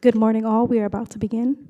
Good morning, all. We are about to begin.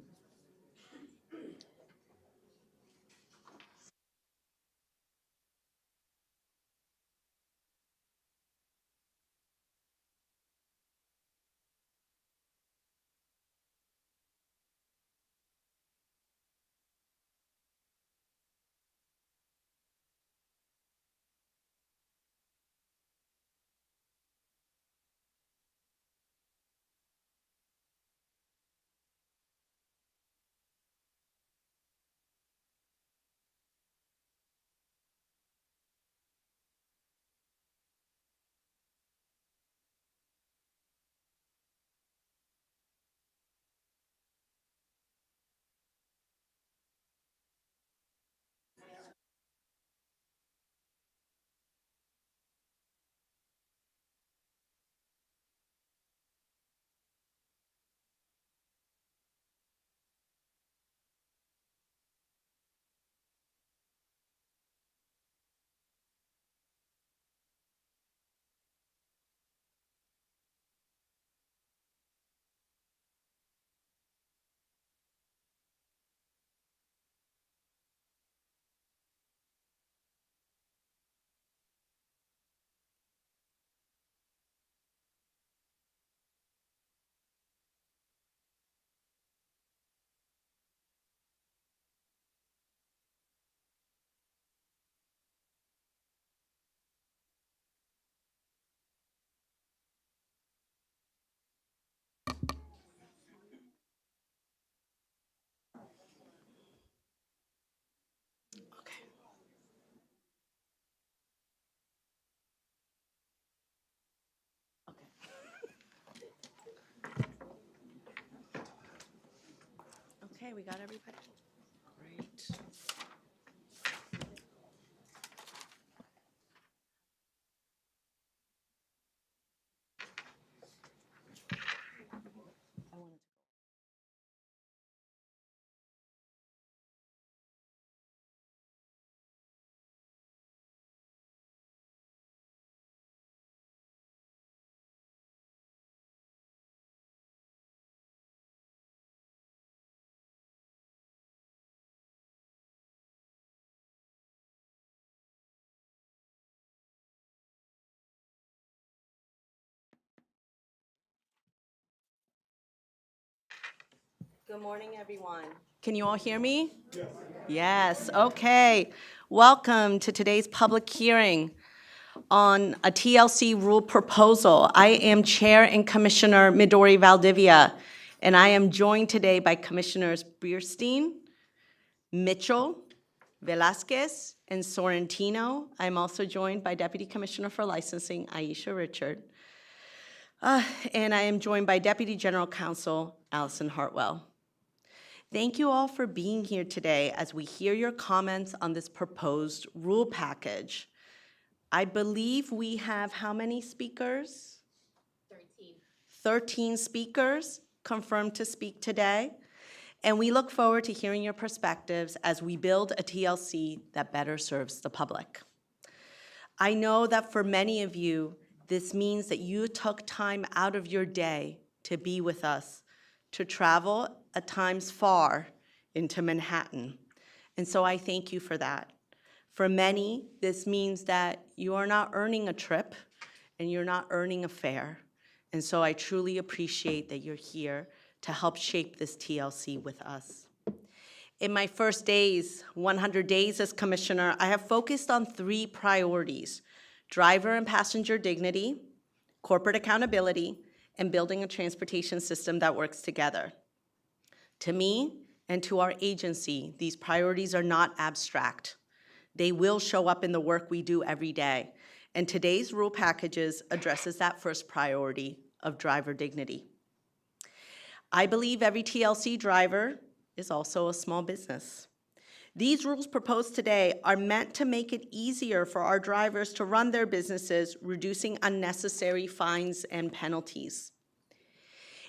Okay, we got everybody? Great. Good morning, everyone. Can you all hear me? Yes. Yes, okay. Welcome to today's public hearing on a TLC rule proposal. I am Chair and Commissioner Midori Valdivia, and I am joined today by Commissioners Bierstein, Mitchell, Velasquez, and Sorrentino. I'm also joined by Deputy Commissioner for Licensing, Aisha Richard. And I am joined by Deputy General Counsel, Allison Hartwell. Thank you all for being here today as we hear your comments on this proposed rule package. I believe we have how many speakers? 13. 13 speakers confirmed to speak today. And we look forward to hearing your perspectives as we build a TLC that better serves the public. I know that for many of you, this means that you took time out of your day to be with us, to travel at times far into Manhattan. And so I thank you for that. For many, this means that you are not earning a trip and you're not earning a fare. And so I truly appreciate that you're here to help shape this TLC with us. In my first 100 days as commissioner, I have focused on 3 priorities: driver and passenger dignity, corporate accountability, and building a transportation system that works together. To me and to our agency, these priorities are not abstract. They will show up in the work we do every day. And today's rule packages addresses that first priority of driver dignity. I believe every TLC driver is also a small business. These rules proposed today are meant to make it easier for our drivers to run their businesses, reducing unnecessary fines and penalties.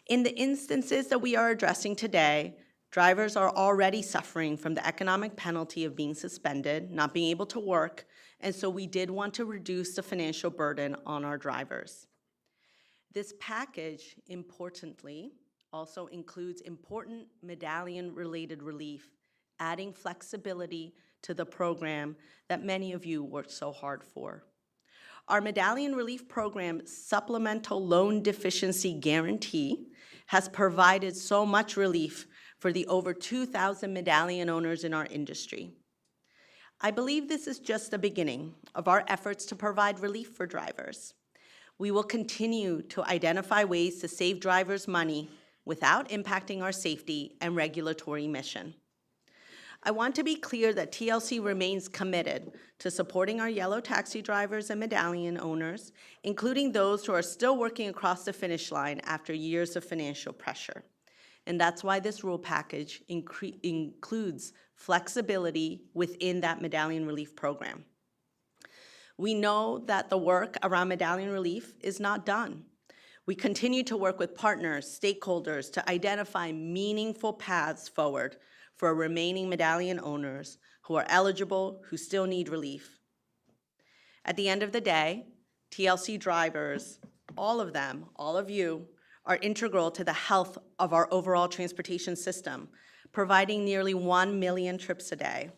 In the instances that we are addressing today, drivers are already suffering from the economic penalty of being suspended, not being able to work, and so we did want to reduce the financial burden on our drivers. This package, importantly, also includes important medallion-related relief, adding flexibility to the program that many of you worked so hard for. Our Medallion Relief Program Supplemental Loan Deficiency Guarantee has provided so much relief for the over 2,000 medallion owners in our industry. I believe this is just the beginning of our efforts to provide relief for drivers. We will continue to identify ways to save drivers money without impacting our safety and regulatory mission. I want to be clear that TLC remains committed to supporting our yellow taxi drivers and medallion owners, including those who are still working across the finish line after years of financial pressure. And that's why this rule package includes flexibility within that medallion relief program. We know that the work around medallion relief is not done. We continue to work with partners, stakeholders to identify meaningful paths forward for remaining medallion owners who are eligible, who still need relief. At the end of the day, TLC drivers, all of them, all of you, are integral to the health of our overall transportation system, providing nearly 1 million trips a day.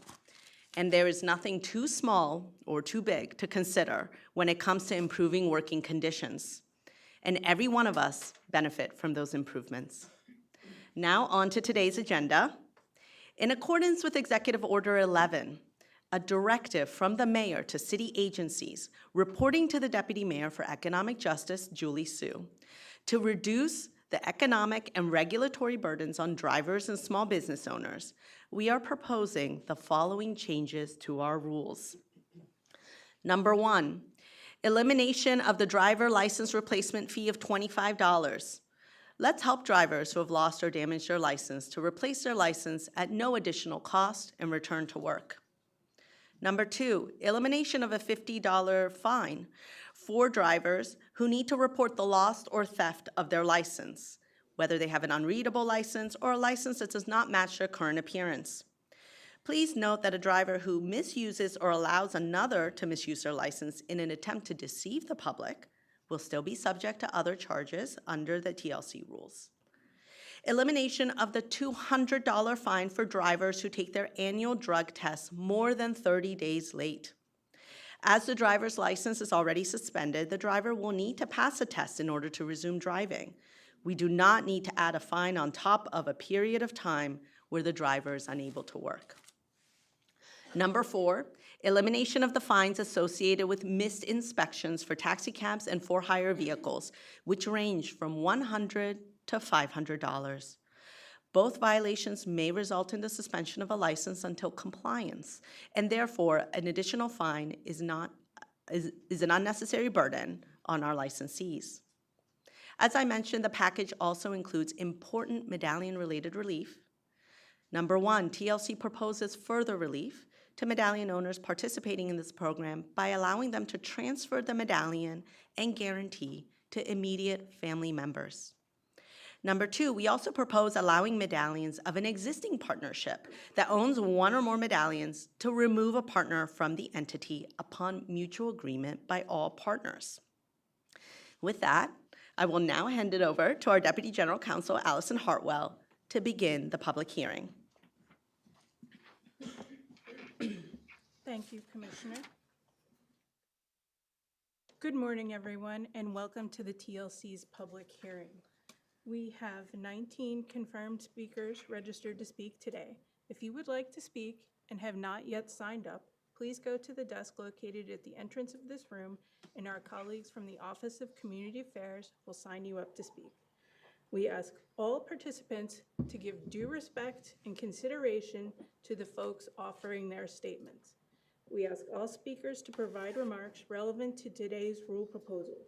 And there is nothing too small or too big to consider when it comes to improving working conditions. And every one of us benefit from those improvements. Now on to today's agenda. In accordance with Executive Order 11, a directive from the mayor to city agencies reporting to the Deputy Mayor for Economic Justice, Julie Su, to reduce the economic and regulatory burdens on drivers and small business owners, we are proposing the following changes to our rules. Number 1, elimination of the driver license replacement fee of $25. Let's help drivers who have lost or damaged their license to replace their license at no additional cost and return to work. Number 2, elimination of a $50 fine for drivers who need to report the loss or theft of their license, whether they have an unreadable license or a license that does not match their current appearance. Please note that a driver who misuses or allows another to misuse their license in an attempt to deceive the public will still be subject to other charges under the TLC rules. Elimination of the $200 fine for drivers who take their annual drug tests more than 30 days late. As the driver's license is already suspended, the driver will need to pass a test in order to resume driving. We do not need to add a fine on top of a period of time where the driver is unable to work. Number 4, elimination of the fines associated with missed inspections for taxi cabs and for-hire vehicles, which range from $100 to $500. Both violations may result in the suspension of a license until compliance, and therefore an additional fine is an unnecessary burden on our licensees. As I mentioned, the package also includes important medallion-related relief. Number 1, TLC proposes further relief to medallion owners participating in this program by allowing them to transfer the medallion and guarantee to immediate family members. Number 2, we also propose allowing medallions of an existing partnership that owns one or more medallions to remove a partner from the entity upon mutual agreement by all partners. With that, I will now hand it over to our Deputy General Counsel, Allison Hartwell, to begin the public hearing. Thank you, Commissioner. Good morning, everyone, and welcome to the TLC's public hearing. We have 19 confirmed speakers registered to speak today. If you would like to speak and have not yet signed up, please go to the desk located at the entrance of this room, and our colleagues from the Office of Community Affairs will sign you up to speak. We ask all participants to give due respect and consideration to the folks offering their statements. We ask all speakers to provide remarks relevant to today's rule proposals.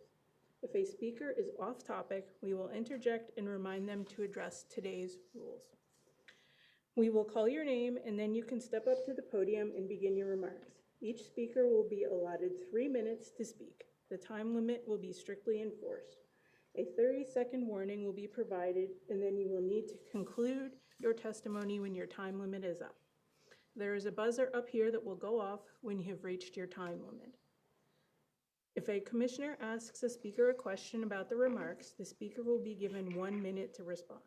If a speaker is off topic, we will interject and remind them to address today's rules. We will call your name, and then you can step up to the podium and begin your remarks. Each speaker will be allotted 3 minutes to speak. The time limit will be strictly enforced. A 30-second warning will be provided, and then you will need to conclude your testimony when your time limit is up. There is a buzzer up here that will go off when you have reached your time limit. If a commissioner asks a speaker a question about the remarks, the speaker will be given 1 minute to respond.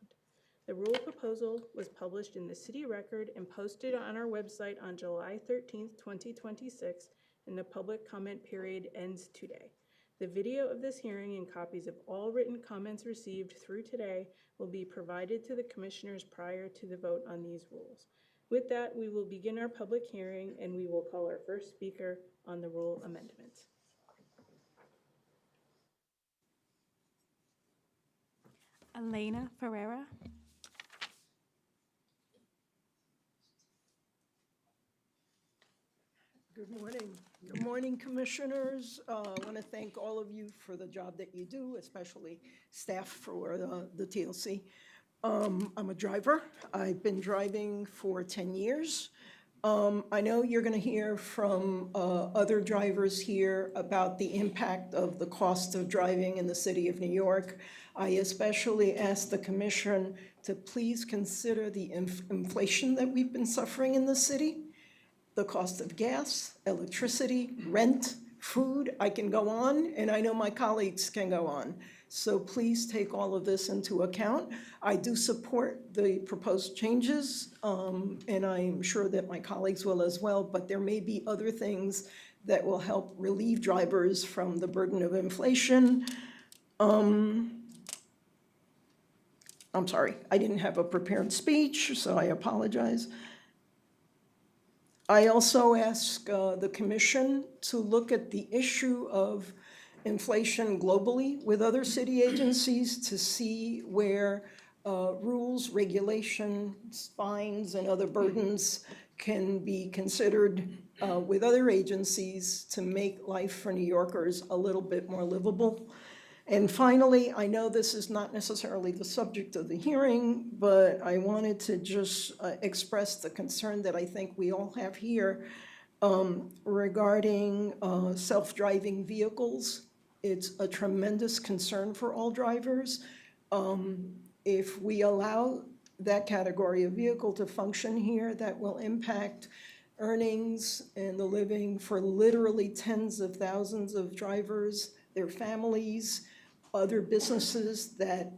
The rule proposal was published in the City Record and posted on our website on July 13th, 2026, and the public comment period ends today. The video of this hearing and copies of all written comments received through today will be provided to the commissioners prior to the vote on these rules. With that, we will begin our public hearing, and we will call our first speaker on the rule amendments. Elena Ferreira. Good morning. Good morning, commissioners. I want to thank all of you for the job that you do, especially staff for the TLC. I'm a driver. I've been driving for 10 years. I know you're going to hear from other drivers here about the impact of the cost of driving in the city of New York. I especially ask the commission to please consider the inflation that we've been suffering in the city. The cost of gas, electricity, rent, food, I can go on, and I know my colleagues can go on. So please take all of this into account. I do support the proposed changes, and I'm sure that my colleagues will as well, but there may be other things that will help relieve drivers from the burden of inflation. I'm sorry, I didn't have a prepared speech, so I apologize. I also ask the commission to look at the issue of inflation globally with other city agencies to see where rules, regulations, fines, and other burdens can be considered with other agencies to make life for New Yorkers a little bit more livable. And finally, I know this is not necessarily the subject of the hearing, but I wanted to just express the concern that I think we all have here regarding self-driving vehicles. It's a tremendous concern for all drivers. If we allow that category of vehicle to function here, that will impact earnings and the living for literally tens of thousands of drivers, their families, other businesses that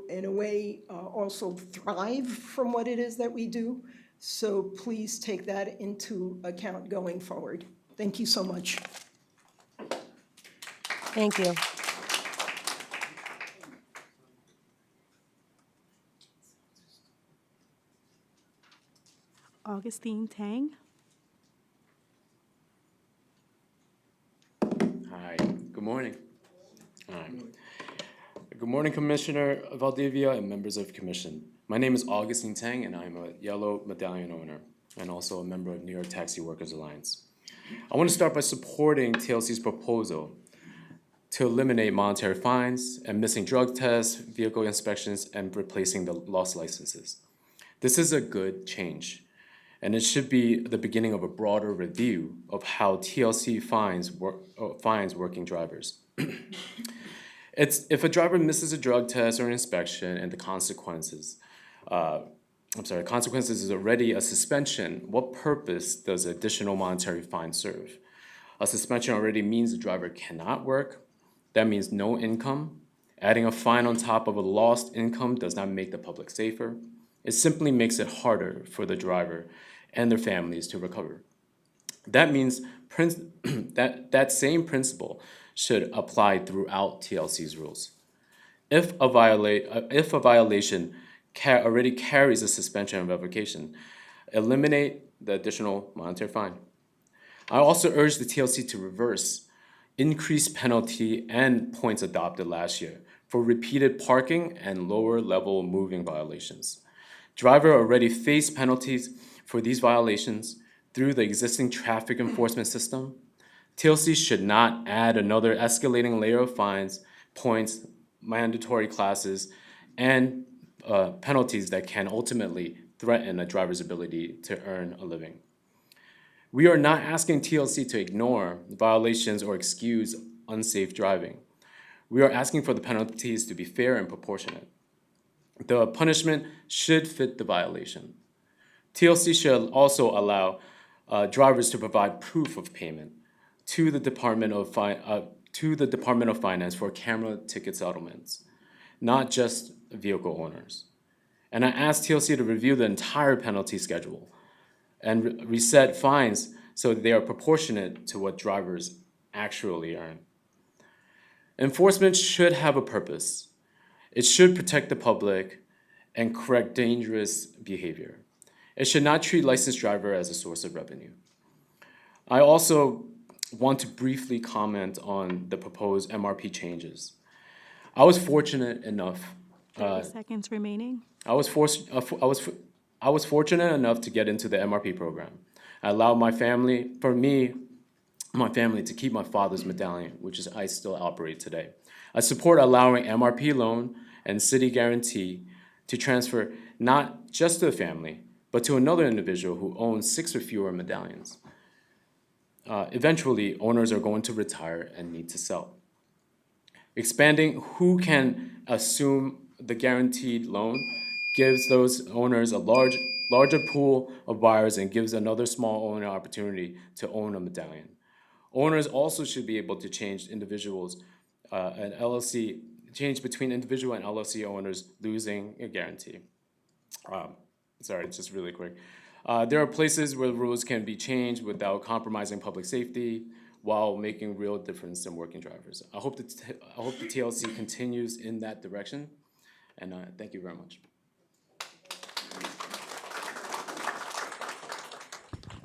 in a way also thrive from what it is that we do. So please take that into account going forward. Thank you so much. Thank you. Augustine Tang. Hi, good morning. Good morning, Commissioner Valdivia and members of the Commission. My name is Augustine Tang, and I'm a yellow medallion owner and also a member of New York Taxi Workers Alliance. I want to start by supporting TLC's proposal to eliminate monetary fines and missing drug tests, vehicle inspections, and replacing the lost licenses. This is a good change, and it should be the beginning of a broader review of how TLC fines working drivers. If a driver misses a drug test or an inspection and the consequences is already a suspension, what purpose does additional monetary fine serve? A suspension already means the driver cannot work. That means no income. Adding a fine on top of a lost income does not make the public safer. It simply makes it harder for the driver and their families to recover. That means that same principle should apply throughout TLC's rules. If a violation already carries a suspension or revocation, eliminate the additional monetary fine. I also urge the TLC to reverse increased penalty and points adopted last year for repeated parking and lower level moving violations. Driver already face penalties for these violations through the existing traffic enforcement system. TLC should not add another escalating layer of fines, points, mandatory classes, and penalties that can ultimately threaten a driver's ability to earn a living. We are not asking TLC to ignore violations or excuse unsafe driving. We are asking for the penalties to be fair and proportionate. The punishment should fit the violation. TLC should also allow drivers to provide proof of payment. to the Department of Finance for camera ticket settlements, not just vehicle owners. And I asked TLC to review the entire penalty schedule and reset fines so they are proportionate to what drivers actually earn. Enforcement should have a purpose. It should protect the public and correct dangerous behavior. It should not treat licensed driver as a source of revenue. I also want to briefly comment on the proposed MRP changes. I was fortunate enough 30 seconds remaining. I was fortunate enough to get into the MRP program. I allowed my family to keep my father's medallion, which I still operate today. I support allowing MRP loan and city guarantee to transfer not just to the family, but to another individual who owns 6 or fewer medallions. Eventually, owners are going to retire and need to sell. Expanding who can assume the guaranteed loan gives those owners a larger pool of buyers and gives another small owner opportunity to own a medallion. Owners also should be able to change individuals and LLC, change between individual and LLC owners losing a guarantee. Sorry, just really quick. There are places where rules can be changed without compromising public safety while making real difference in working drivers. I hope the TLC continues in that direction, and thank you very much.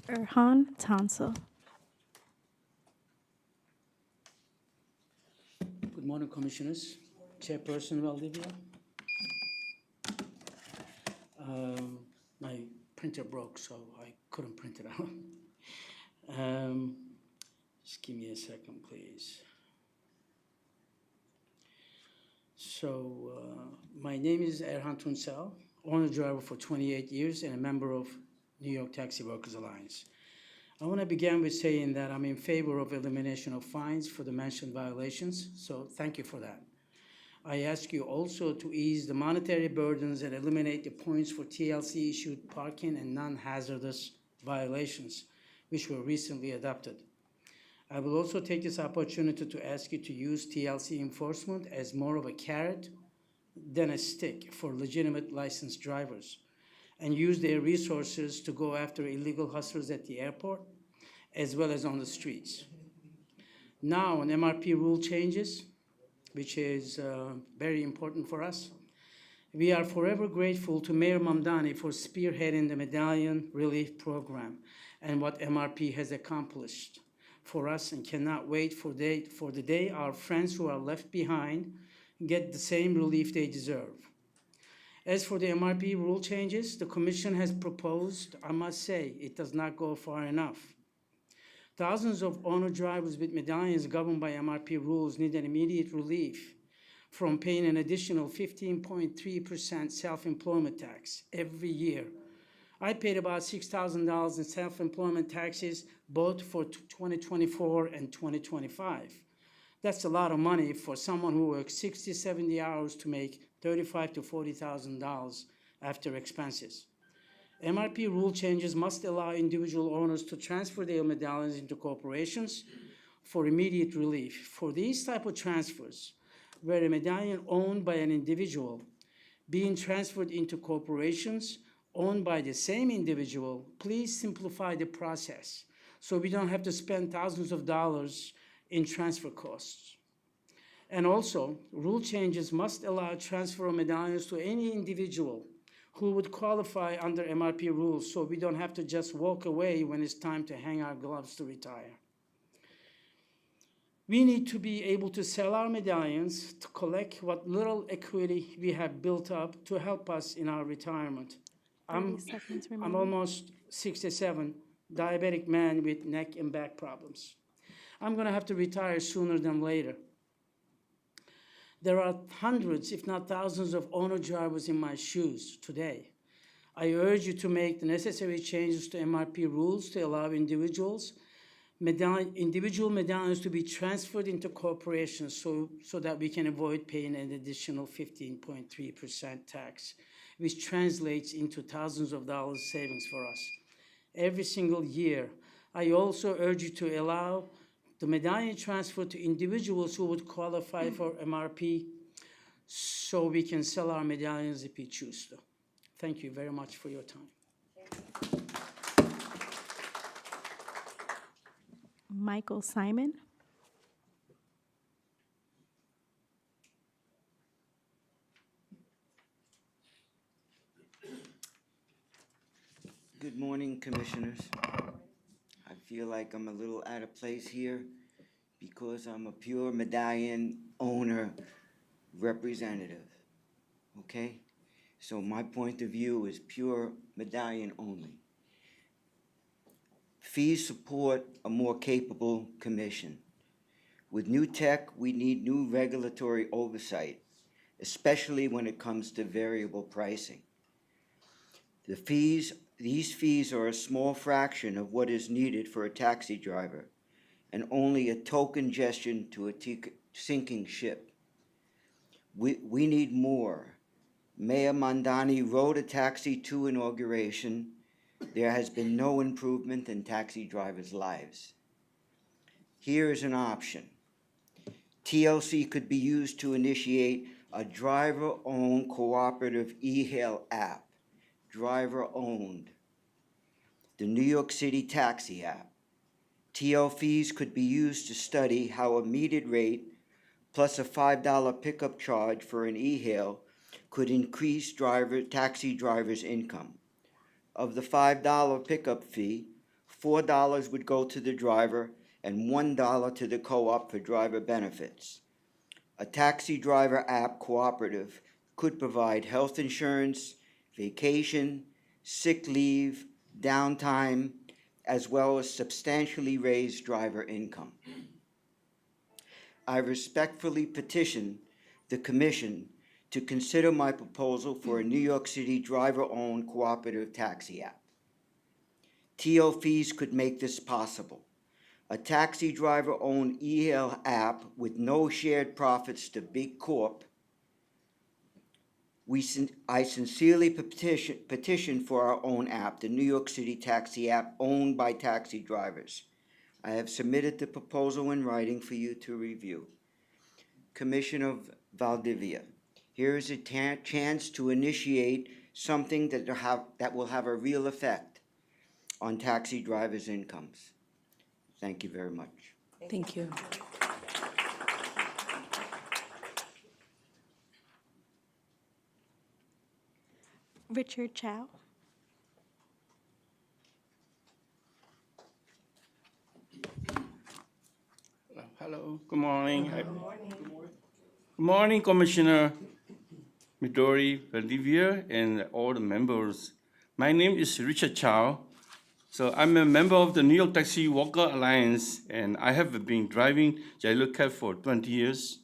Erhan Tansel. Good morning, Commissioners. Chairperson Valdivia. My printer broke, so I couldn't print it out. Just give me a second, please. So, my name is Erhan Tansel, owner driver for 28 years and a member of New York Taxi Workers Alliance. I want to begin with saying that I'm in favor of elimination of fines for the mentioned violations, so thank you for that. I ask you also to ease the monetary burdens and eliminate the points for TLC-issued parking and non-hazardous violations, which were recently adopted. I will also take this opportunity to ask you to use TLC enforcement as more of a carrot than a stick for legitimate licensed drivers, and use their resources to go after illegal hustlers at the airport, as well as on the streets. Now, on MRP rule changes, which is very important for us, we are forever grateful to Mayor Mamdani for spearheading the Medallion Relief Program and what MRP has accomplished for us, and cannot wait for the day our friends who are left behind get the same relief they deserve. As for the MRP rule changes the Commission has proposed, I must say it does not go far enough. Thousands of owner-drivers with medallions governed by MRP rules need an immediate relief from paying an additional 15.3% self-employment tax every year. I paid about $6,000 in self-employment taxes both for 2024 and 2025. That's a lot of money for someone who works 60, 70 hours to make $35,000 to $40,000 after expenses. MRP rule changes must allow individual owners to transfer their medallions into corporations for immediate relief. For these type of transfers, where a medallion owned by an individual being transferred into corporations owned by the same individual, please simplify the process so we don't have to spend thousands of dollars in transfer costs. And also, rule changes must allow transfer of medallions to any individual who would qualify under MRP rules, so we don't have to just walk away when it's time to hang our gloves to retire. We need to be able to sell our medallions to collect what little equity we have built up to help us in our retirement. 30 seconds remaining. I'm almost 67, diabetic man with neck and back problems. I'm gonna have to retire sooner than later. There are hundreds, if not thousands, of owner-drivers in my shoes today. I urge you to make the necessary changes to MRP rules to allow individual medallions to be transferred into corporations so that we can avoid paying an additional 15.3% tax, which translates into thousands of dollars savings for us every single year. I also urge you to allow the medallion transfer to individuals who would qualify for MRP so we can sell our medallions if we choose to. Thank you very much for your time. Michael Simon. Good morning, Commissioners. I feel like I'm a little out of place here because I'm a pure medallion owner representative, okay? So my point of view is pure medallion only. Fees support a more capable commission. With new tech, we need new regulatory oversight, especially when it comes to variable pricing. These fees are a small fraction of what is needed for a taxi driver and only a token gesture to a sinking ship. We need more. Mayor Mandani rode a taxi to inauguration. There has been no improvement in taxi drivers' lives. Here is an option. TLC could be used to initiate a driver-owned cooperative e-hail app. Driver-owned. The New York City Taxi app. TL fees could be used to study how a metered rate plus a $5 pickup charge for an e-hail could increase taxi drivers' income. Of the $5 pickup fee, $4 would go to the driver and $1 to the co-op for driver benefits. A taxi driver app cooperative could provide health insurance, vacation, sick leave, downtime, as well as substantially raise driver income. I respectfully petition the Commission to consider my proposal for a New York City driver-owned cooperative taxi app. TL fees could make this possible. A taxi driver-owned e-hail app with no shared profits to Big Corp. I sincerely petition for our own app, the New York City Taxi app owned by taxi drivers. I have submitted the proposal in writing for you to review. Commissioner Valdivia, here is a chance to initiate something that will have a real effect on taxi drivers' incomes. Thank you very much. Thank you. Richard Chow. Hello, good morning. Good morning, Commissioner Midori Valdivia and all the members. My name is Richard Chow. So I'm a member of the New York Taxi Worker Alliance, and I have been driving Yellow Cab for 20 years.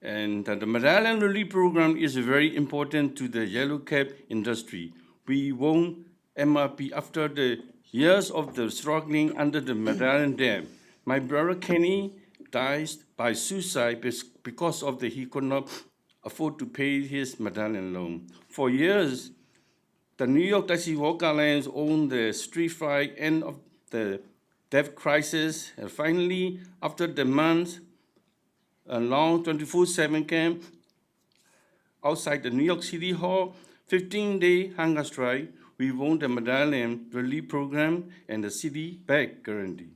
And the Medallion Relief Program is very important to the Yellow Cab industry. We won MRP after the years of the struggling under the Medallion dam. My brother Kenny died by suicide because of he could not afford to pay his Medallion loan. For years, the New York Taxi Worker Alliance owned the street fight end of the debt crisis, and finally, after the month, a long 24/7 camp outside the New York City Hall, 15-day hunger strike, we won the Medallion Relief Program and the city back guarantee.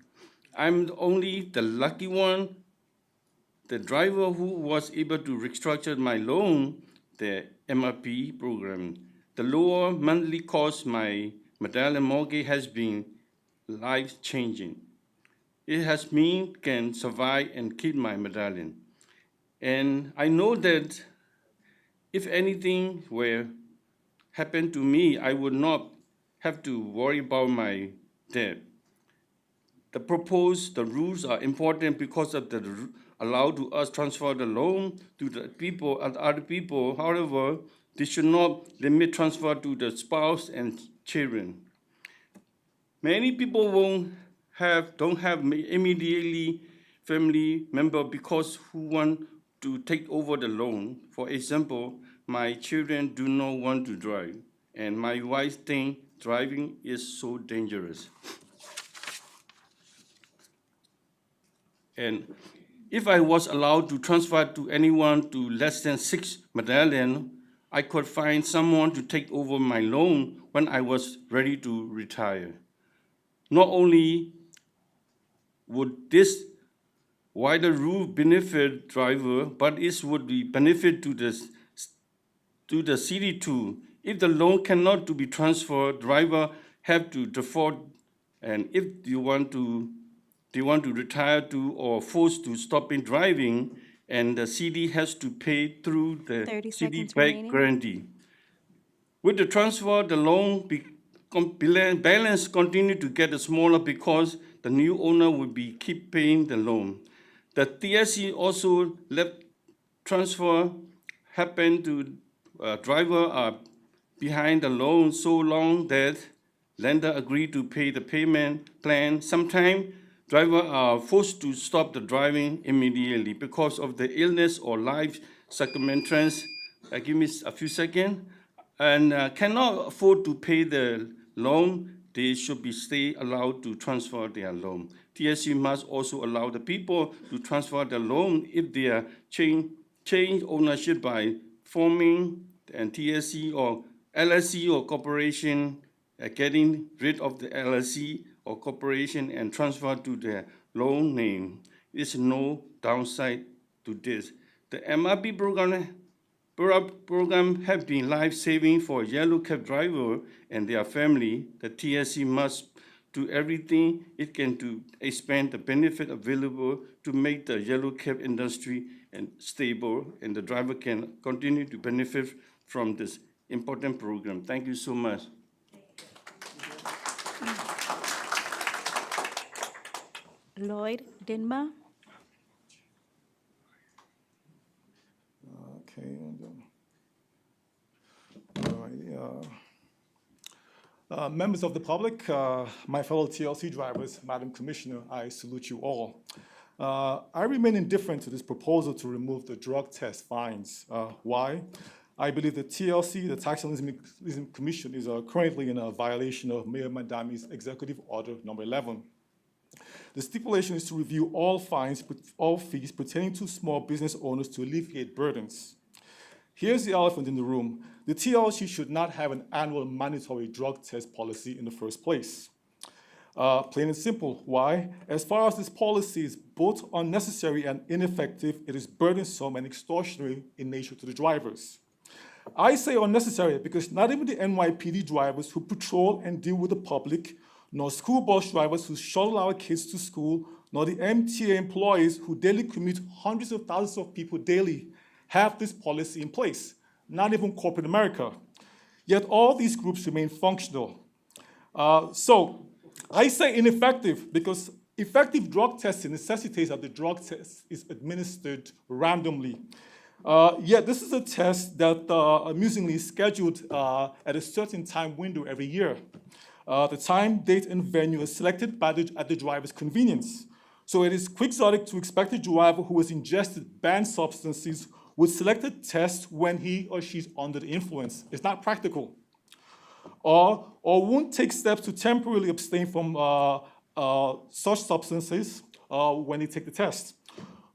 I'm only the lucky one, the driver who was able to restructure my loan, the MRP program. The lower monthly cost my Medallion mortgage has been life-changing. It has me can survive and keep my Medallion. And I know that if anything were happen to me, I would not have to worry about my debt. The rules are important because of the allow to us transfer the loan to the people and other people. However, they should not limit transfer to the spouse and children. Many people don't have immediately family member because who want to take over the loan. For example, my children do not want to drive, and my wife thinks driving is so dangerous. And if I was allowed to transfer to anyone to less than 6 medallion, I could find someone to take over my loan when I was ready to retire. Not only would this wider rule benefit driver, but it would be benefit to the city too. If the loan cannot to be transferred, driver have to default, and if they want to retire to or forced to stop in driving, and the city has to pay through the 30 city seconds back remaining. guarantee. With the transfer, the loan balance continue to get smaller because the new owner will be keep paying the loan. The TSC also let transfer happen to driver are behind the loan so long that lender agree to pay the payment plan. Sometimes drivers are forced to stop the driving immediately because of the illness or life circumstance. Give me a few seconds. And cannot afford to pay the loan, they should be stay allowed to transfer their loan. TSC must also allow the people to transfer the loan if they are change ownership by forming an TSC or LLC or corporation, getting rid of the LLC or corporation and transfer to their loan name. There's no downside to this. The MRP program have been life-saving for yellow cab driver and their family. The TSC must do everything it can to expand the benefit available to make the yellow cab industry and stable, and the driver can continue to benefit from this important program. Thank you so much. Lloyd Dinma. Okay, and all right, members of the public, my fellow TLC drivers, Madam Commissioner, I salute you all. I remain indifferent to this proposal to remove the drug test fines. Why? I believe the TLC, the Tax and Leasing Commission, is currently in a violation of Mayor Madami's Executive Order Number 11. The stipulation is to review all fees pertaining to small business owners to alleviate burdens. Here's the elephant in the room. The TLC should not have an annual mandatory drug test policy in the first place. Plain and simple. Why? As far as this policy is both unnecessary and ineffective, it is burdensome and extortionary in nature to the drivers. I say unnecessary because not even the NYPD drivers who patrol and deal with the public, nor school bus drivers who shuttle our kids to school, nor the MTA employees who daily commute hundreds of thousands of people daily have this policy in place, not even corporate America. Yet all these groups remain functional. So I say ineffective because effective drug testing necessitates that the drug test is administered randomly. Yet this is a test that amusingly is scheduled at a certain time window every year. The time, date, and venue is selected at the driver's convenience. So it is quixotic to expect a driver who has ingested banned substances would select a test when he or she is under the influence. It's not practical. Or won't take steps to temporarily abstain from such substances when they take the test.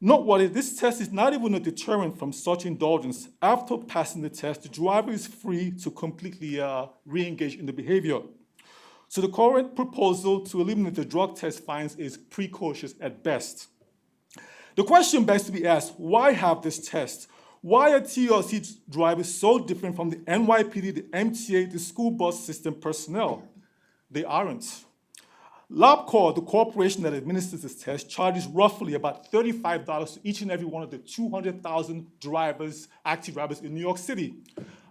Noteworthy, this test is not even a deterrent from such indulgence. After passing the test, the driver is free to completely re-engage in the behavior. So the current proposal to eliminate the drug test fines is precocious at best. The question begs to be asked, why have this test? Why are TLC drivers so different from the NYPD, the MTA, the school bus system personnel? They aren't. LabCorp, the corporation that administers this test, charges roughly about $35 to each and every one of the 200,000 drivers, active drivers in New York City.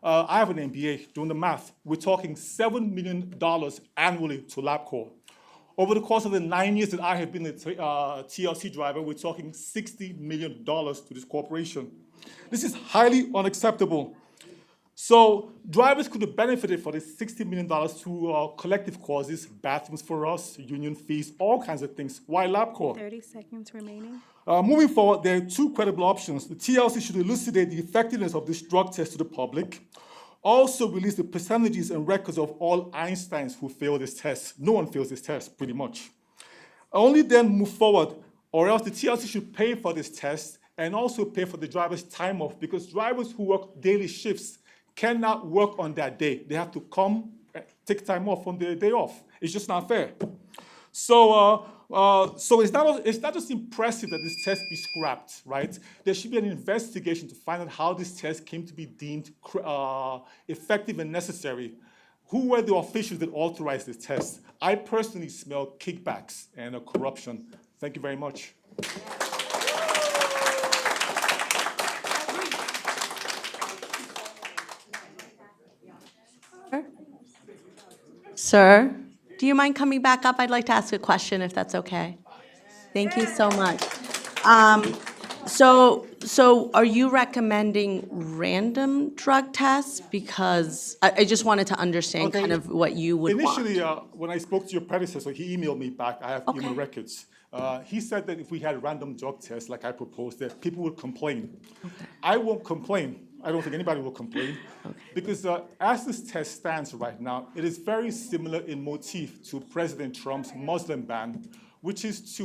I have an MBA, doing the math. We're talking $7 million annually to LabCorp. Over the course of the 9 years that I have been a TLC driver, we're talking $60 million to this corporation. This is highly unacceptable. So drivers could have benefited for this $60 million through collective causes, bathrooms for us, union fees, all kinds of things. Why LabCorp? 30 seconds remaining. Moving forward, there are two credible options. The TLC should elucidate the effectiveness of this drug test to the public. Also release the percentages and records of all Einsteins who fail this test. No one fails this test, pretty much. Only then move forward or else the TLC should pay for this test and also pay for the driver's time off, because drivers who work daily shifts cannot work on that day. They have to come, take time off from their day off. It's just not fair. So it's not just impressive that this test be scrapped, right? There should be an investigation to find out how this test came to be deemed effective and necessary. Who were the officials that authorized this test? I personally smell kickbacks and corruption. Thank you very much. Sir, do you mind coming back up? I'd like to ask a question, if that's okay. Thank you so much. So are you recommending random drug tests? Because I just wanted to understand Okay. kind of what you would want. Initially, when I spoke to your predecessor, he emailed me back. I have Okay. email records. He said that if we had random drug tests, like I proposed, that people would complain. I won't complain. I don't think anybody will complain. Because as this test stands right now, it is very similar in motif to President Trump's Muslim ban, which is to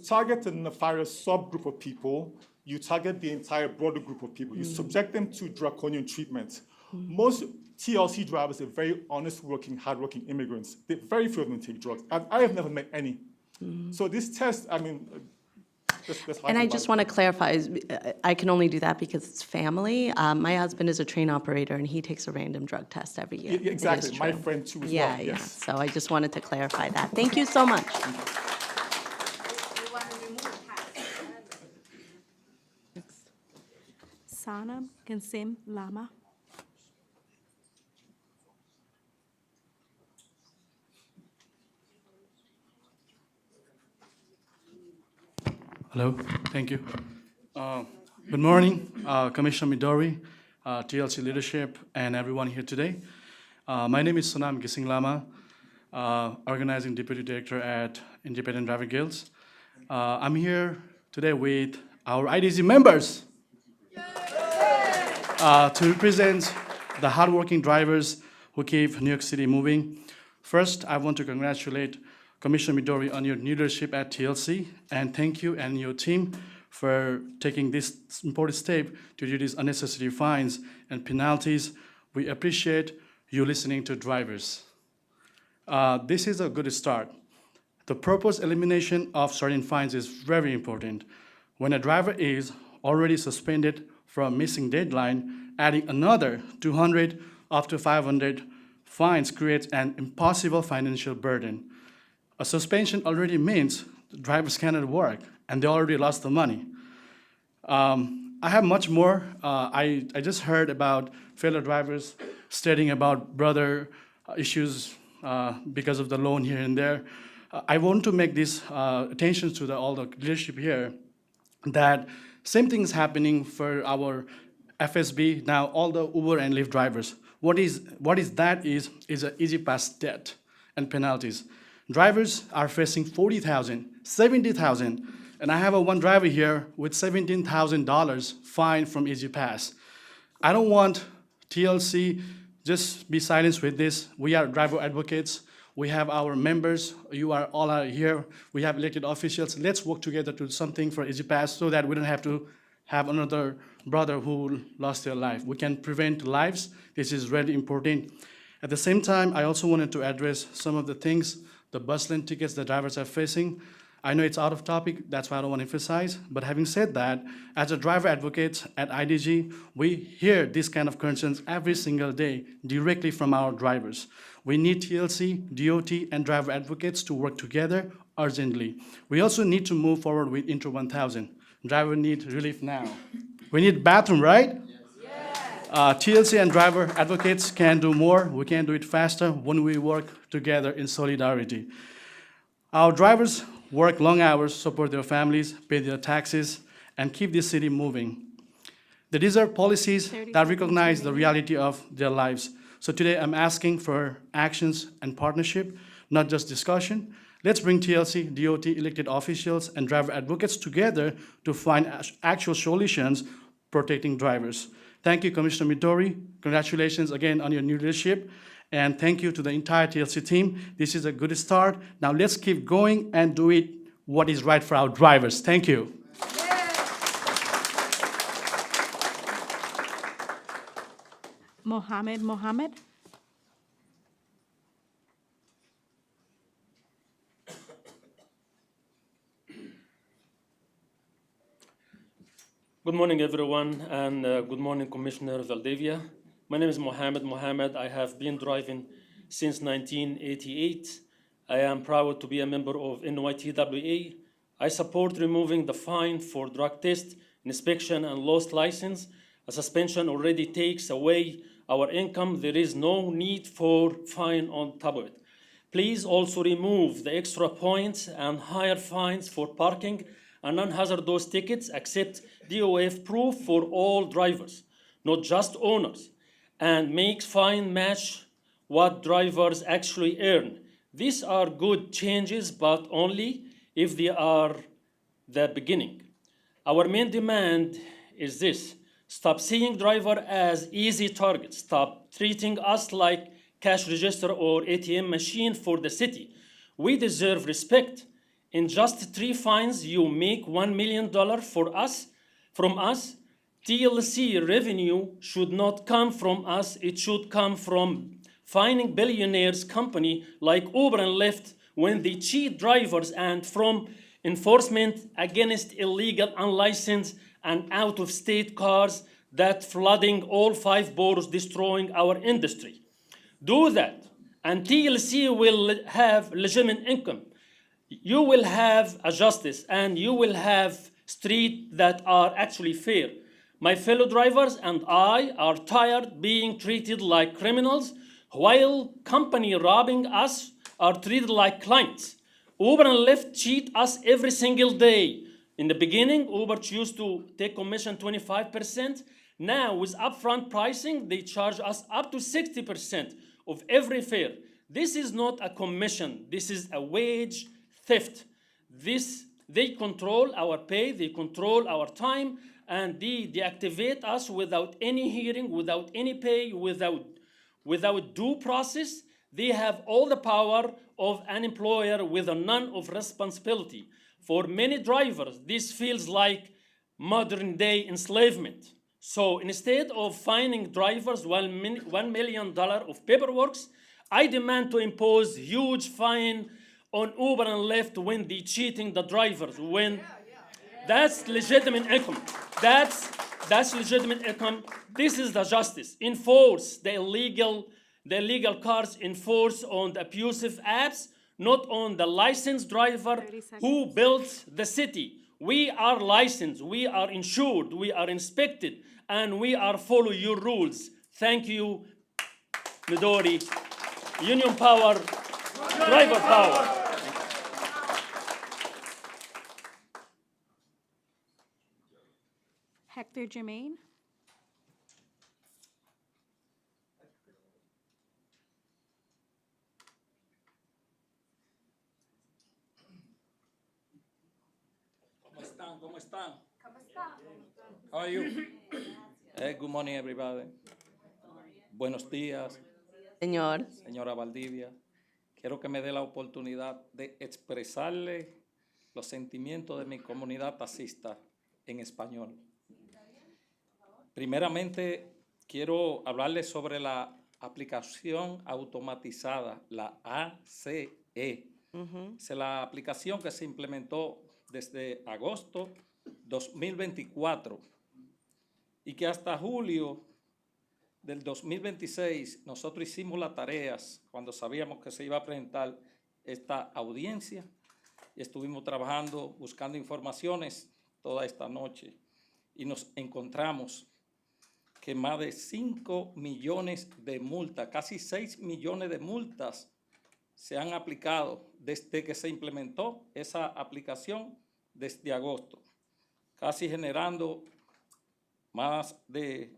target a nefarious subgroup of people. You target the entire broader group of people. You subject them to draconian treatment. Most TLC drivers are very honest working, hardworking immigrants. Very few of them take drugs. I have never met any. So this test, I mean, that's how And I feel just about want to clarify, I can only do that because it's family. My husband is a train operator, and he takes a random drug test every year. it. Yeah, It is exactly. My true. friend too as Yeah, well. yeah. Yes. So I just wanted to clarify that. Thank you so much. Sanam Gansim Lama. Hello, thank you. Good morning, Commissioner Midori, TLC leadership, and everyone here today. My name is Sonam Gising Lama, Organizing Deputy Director at Independent Driver Guilds. I'm here today with our IDG members to represent the hardworking drivers who keep New York City moving. First, I want to congratulate Commissioner Midori on your leadership at TLC, and thank you and your team for taking this important step to reduce unnecessary fines and penalties. We appreciate you listening to drivers. This is a good start. The proposed elimination of certain fines is very important. When a driver is already suspended from missing deadline, adding another 200 up to 500 fines creates an impossible financial burden. A suspension already means the drivers cannot work, and they already lost the money. I have much more. I just heard about fellow drivers stating about brother issues because of the loan here and there. I want to make this attention to all the leadership here that same thing is happening for our FSB, now all the Uber and Lyft drivers. What is that is an easy pass debt and penalties. Drivers are facing $40,000, $70,000, and I have one driver here with $17,000 fine from Easy Pass. I don't want TLC just be silenced with this. We are driver advocates. We have our members. You are all here. We have elected officials. Let's work together to do something for Easy Pass so that we don't have to have another brother who lost their life. We can prevent lives. This is really important. At the same time, I also wanted to address some of the things, the bus lane tickets the drivers are facing. I know it's out of topic, that's why I don't want to emphasize, but having said that, as a driver advocate at IDG, we hear these kind of concerns every single day directly from our drivers. We need TLC, DOT, and driver advocates to work together urgently. We also need to move forward with Intro 1000. Driver need relief now. We need bathroom, right? TLC and driver advocates can do more. We can do it faster when we work together in solidarity. Our drivers work long hours, support their families, pay their taxes, and keep this city moving. They deserve policies that recognize the reality of their lives. So today I'm asking for actions and partnership, not just discussion. Let's bring TLC, DOT, elected officials, and driver advocates together to find actual solutions protecting drivers. Thank you, Commissioner Midori. Congratulations again on your new leadership. And thank you to the entire TLC team. This is a good start. Now let's keep going and do it what is right for our drivers. Thank you. Mohammed. Good morning, everyone, and good morning, Commissioner Valdivia. My name is Mohammed. I have been driving since 1988. I am proud to be a member of NYTWA. I support removing the fine for drug test, inspection, and lost license. A suspension already takes away our income. There is no need for fine on top of it. Please also remove the extra points and higher fines for parking and non-hazardous tickets, accept DOF proof for all drivers, not just owners, and make fine match what drivers actually earn. These are good changes, but only if they are the beginning. Our main demand is this: stop seeing driver as easy targets. Stop treating us like cash register or ATM machine for the city. We deserve respect. In just 3 fines, you make $1 million from us. TLC revenue should not come from us. It should come from fining billionaires company like Uber and Lyft when they cheat drivers, and from enforcement against illegal, unlicensed, and out-of-state cars that flooding all 5 boroughs, destroying our industry. Do that, and TLC will have legitimate income. You will have a justice, and you will have streets that are actually fair. My fellow drivers and I are tired being treated like criminals, while company robbing us are treated like clients. Uber and Lyft cheat us every single day. In the beginning, Uber used to take commission 25%. Now, with upfront pricing, they charge us up to 60% of every fare. This is not a commission. This is a wage theft. They control our pay, they control our time, and they deactivate us without any hearing, without any pay, without due process. They have all the power of an employer with none of responsibility. For many drivers, this feels like modern day enslavement. So instead of fining drivers $1 million of paperwork, I demand to impose huge fine on Uber and Lyft when they cheating the drivers. That's legitimate income. That's legitimate income. This is the justice. Enforce the illegal cars. Enforce on the abusive apps, not on the licensed driver who built the city. We are licensed. We are insured. We are inspected, and we are follow your rules. Thank you, Midori. Union power, driver power. Hector Jermaine. ¿Cómo están? How are you? Good morning, everybody. Buenos días, Señor. señora Valdivia. Quiero que me dé la oportunidad de expresarle los sentimientos de mi comunidad taxista en español. Primeramente, quiero hablarles sobre la aplicación automatizada, la ACE. Es la aplicación que se implementó desde agosto 2024 y que hasta julio del 2026 nosotros hicimos las tareas cuando sabíamos que se iba a presentar esta audiencia y estuvimos trabajando, buscando informaciones toda esta noche y nos encontramos que más de 5 millones de multas, casi 6 millones de multas se han aplicado desde que se implementó esa aplicación desde agosto, casi generando más de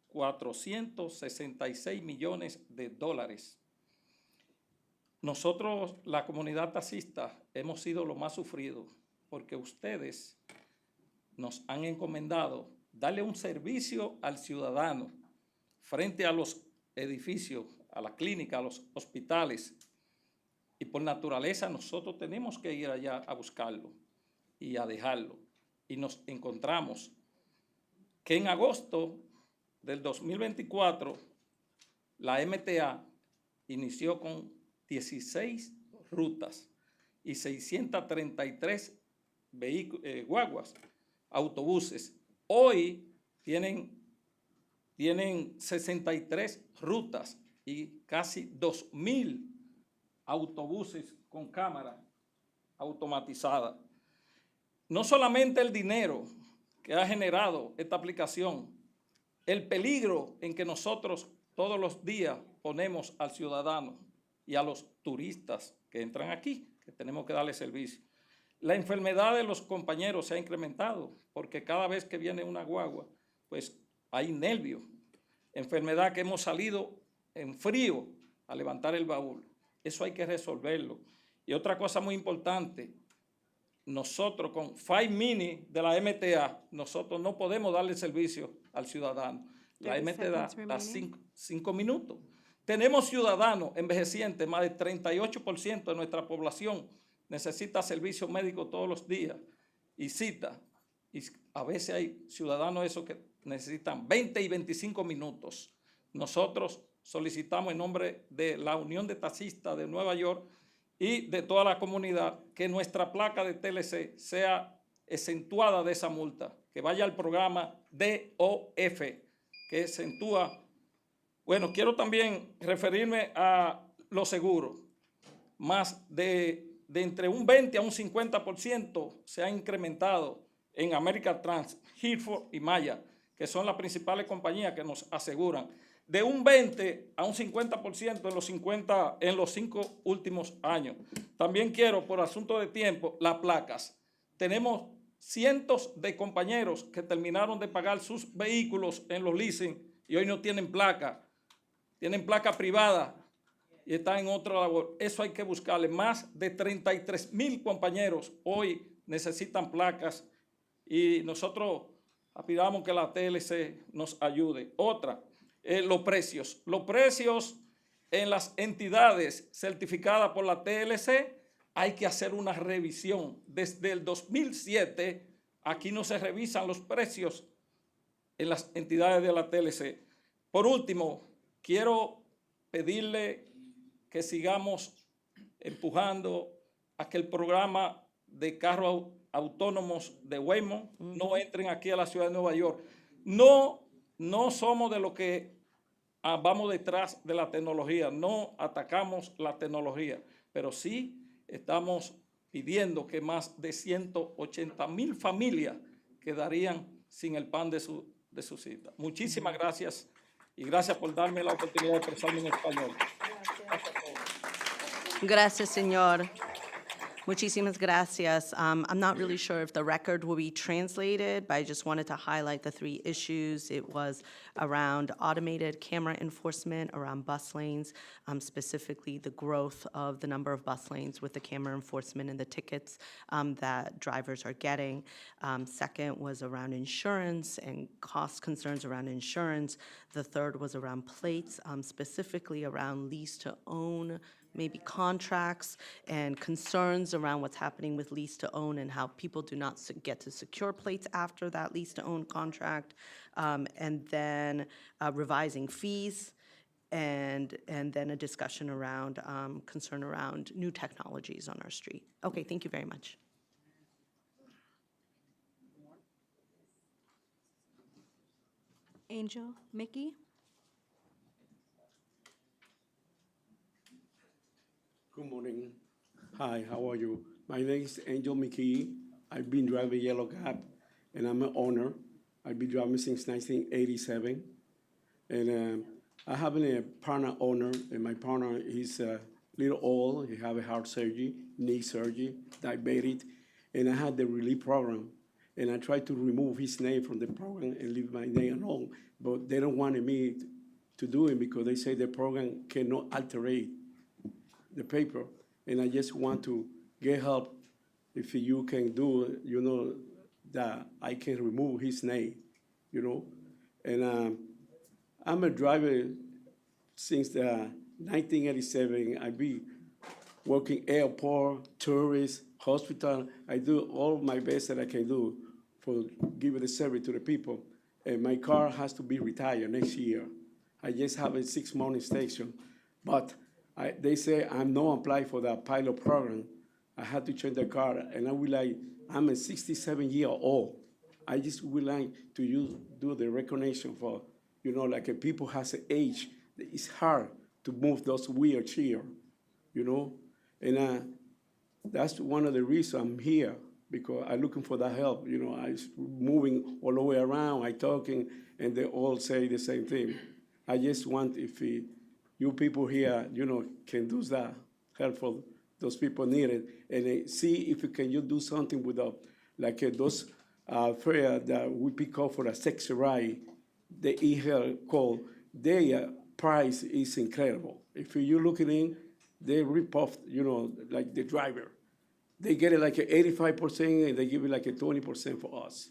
466 millones de dólares. Nosotros, la comunidad taxista, hemos sido lo más sufrido porque ustedes nos han encomendado darle un servicio al ciudadano frente a los edificios, a la clínica, a los hospitales, y por naturaleza nosotros tenemos que ir allá a buscarlo y a dejarlo. Y nos encontramos que en agosto del 2024 la MTA inició con 16 rutas y 633 guaguas, autobuses. Hoy tienen 63 rutas y casi 2,000 autobuses con cámara automatizada. No solamente el dinero que ha generado esta aplicación, el peligro en que nosotros todos los días ponemos al ciudadano y a los turistas que entran aquí, que tenemos que darle servicio. La enfermedad de los compañeros se ha incrementado porque cada vez que viene una guagua, pues hay nervios. Enfermedad que hemos salido en frío a levantar el baúl. Eso hay que resolverlo. Y otra cosa muy importante, nosotros con 5 Mini de la MTA, nosotros no podemos darle servicio al ciudadano. La 30 MTA seconds da remaining. 5 minutos. Tenemos ciudadanos envejecientes, más del 38% de nuestra población necesita servicio médico todos los días y cita. Y a veces hay ciudadanos esos que necesitan 20 y 25 minutos. Nosotros solicitamos en nombre de la Unión de Taxistas de Nueva York y de toda la comunidad que nuestra placa de TLC sea exentuada de esa multa, que vaya al programa DOF, que exentúa. Bueno, quiero también referirme a los seguros. Más de entre un 20 a un 50% se ha incrementado en American Trans, Hereford y Maya, que son las principales compañías que nos aseguran. De un 20 a un 50% en los 5 últimos años. También quiero, por asunto de tiempo, las placas. Tenemos cientos de compañeros que terminaron de pagar sus vehículos en los leasing y hoy no tienen placa. Tienen placa privada y están en otra labor. Eso hay que buscarle. Más de 33,000 compañeros hoy necesitan placas y nosotros aspiramos que la TLC nos ayude. Otra, los precios. Los precios en las entidades certificadas por la TLC hay que hacer una revisión. Desde el 2007 aquí no se revisan los precios en las entidades de la TLC. Por último, quiero pedirle que sigamos empujando a que el programa de carros autónomos de Waymo no entren aquí a la ciudad de Nueva York. No somos de los que vamos detrás de la tecnología, no atacamos la tecnología, pero sí estamos pidiendo que más de 180,000 familias quedarían sin el pan de su cita. Muchísimas gracias y gracias por darme la oportunidad de expresarme en español. Gracias, señor. Muchísimas gracias. I'm not really sure if the record will be translated, but I just wanted to highlight the 3 issues. It was around automated camera enforcement, around bus lanes, specifically the growth of the number of bus lanes with the camera enforcement and the tickets that drivers are getting. Second was around insurance and cost concerns around insurance. The third was around plates, specifically around lease-to-own maybe contracts and concerns around what's happening with lease-to-own and how people do not get to secure plates after that lease-to-own contract, and then revising fees, and then a discussion around concern around new technologies on our street. Okay, thank you very much. Angel Mickey. Good morning. Hi, how are you? My name is Angel McKee. I've been driving Yellow Cab, and I'm an owner. I've been driving since 1987. And I have a partner owner, and my partner is a little old. He have a heart surgery, knee surgery, diabetic, and I had the relief program. And I tried to remove his name from the program and leave my name alone, but they don't want me to do it because they say the program cannot alter the paper, and I just want to get help if you can do, that I can remove his name, And I'm a driver since 1987. working airport, tourist, hospital. I do all my best that I can do for giving the service to the people. And my car has to be retired next year. I just have a 6-month extension, but they say I'm not applying for the pilot program. I had to change the car, and I'm a 67-year-old. I just would like to do the recognition for, like a people has an age that it's hard to move those wheelchair, and that's one of the reasons I'm here, because I'm looking for that help. I'm moving all the way around, I'm talking, and they all say the same thing. I just want if you people here, can do that, help for those people need it, and see if you can do something with those fair that we pick up for a sex ride, the e-hail call, their price is incredible. If you're looking in, they rip off, like the driver. They get it like 85%, and they give it like 20% for us.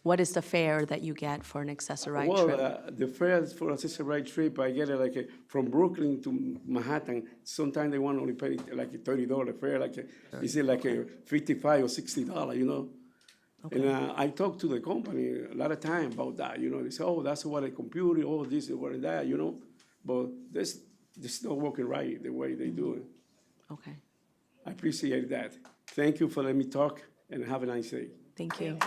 What is the fare that you get for an accessorized Well, trip? the fares for accessorized trip, I get it from Brooklyn to Manhattan. Sometimes they want to only pay like $30 fare, is it like a $55 or $60, Okay. And I talk to the company a lot of time about that, They say, oh, that's what a computer, oh, this is what that, But this not working right the way they do it. Okay, I appreciate that. Thank you for letting me talk, and have a nice day. thank you.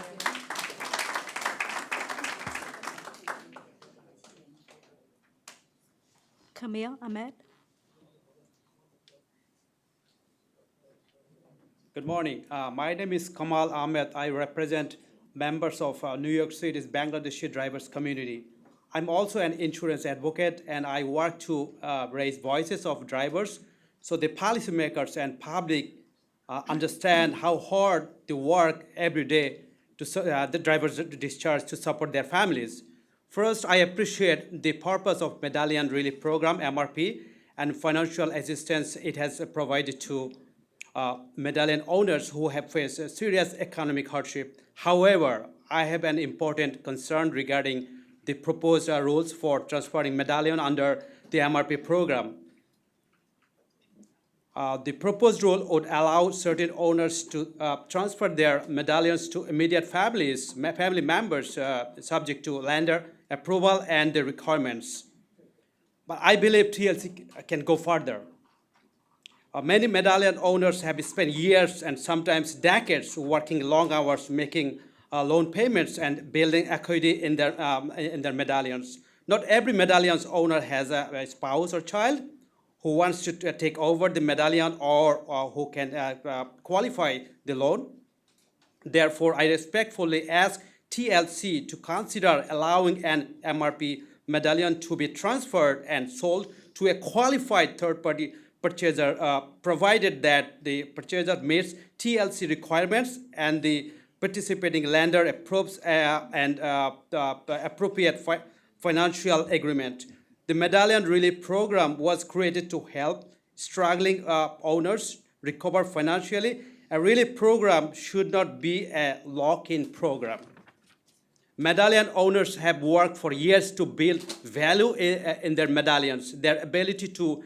Camille Ahmed. Good morning. My name is Kamal Ahmed. I represent members of New York City's Bangladeshi drivers community. I'm also an insurance advocate, and I work to raise voices of drivers so the policymakers and public understand how hard they work every day to the drivers discharge to support their families. First, I appreciate the purpose of Medallion Relief Program, MRP, and financial assistance it has provided to medallion owners who have faced serious economic hardship. However, I have an important concern regarding the proposed rules for transferring medallion under the MRP program. The proposed rule would allow certain owners to transfer their medallions to immediate family members subject to lender approval and the requirements. But I believe TLC can go further. Many medallion owners have spent years and sometimes decades working long hours, making loan payments and building equity in their medallions. Not every medallion's owner has a spouse or child who wants to take over the medallion or who can qualify the loan. Therefore, I respectfully ask TLC to consider allowing an MRP medallion to be transferred and sold to a qualified third-party purchaser, provided that the purchaser meets TLC requirements and the participating lender approves the appropriate financial agreement. The Medallion Relief Program was created to help struggling owners recover financially. A relief program should not be a lock-in program. Medallion owners have worked for years to build value in their medallions. Their ability to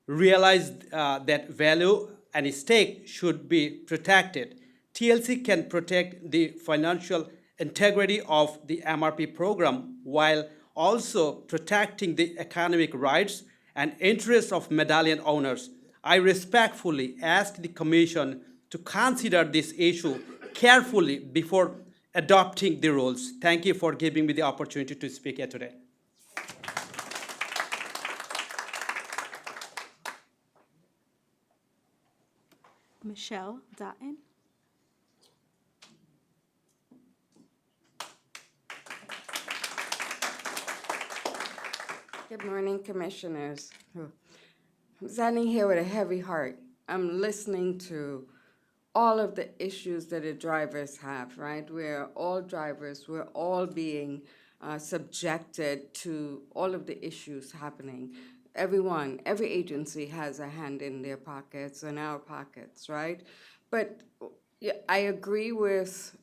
realize that value and stake should be protected. TLC can protect the financial integrity of the MRP program while also protecting the economic rights and interests of medallion owners. I respectfully ask the Commission to consider this issue carefully before adopting the rules. Thank you for giving me the opportunity to speak here today. Michelle Dutton. Good morning, Commissioners. I'm standing here with a heavy heart. I'm listening to all of the issues that the drivers have, right? We're all drivers. We're all being subjected to all of the issues happening. Everyone, every agency has a hand in their pockets and our pockets, right? But yeah, I agree with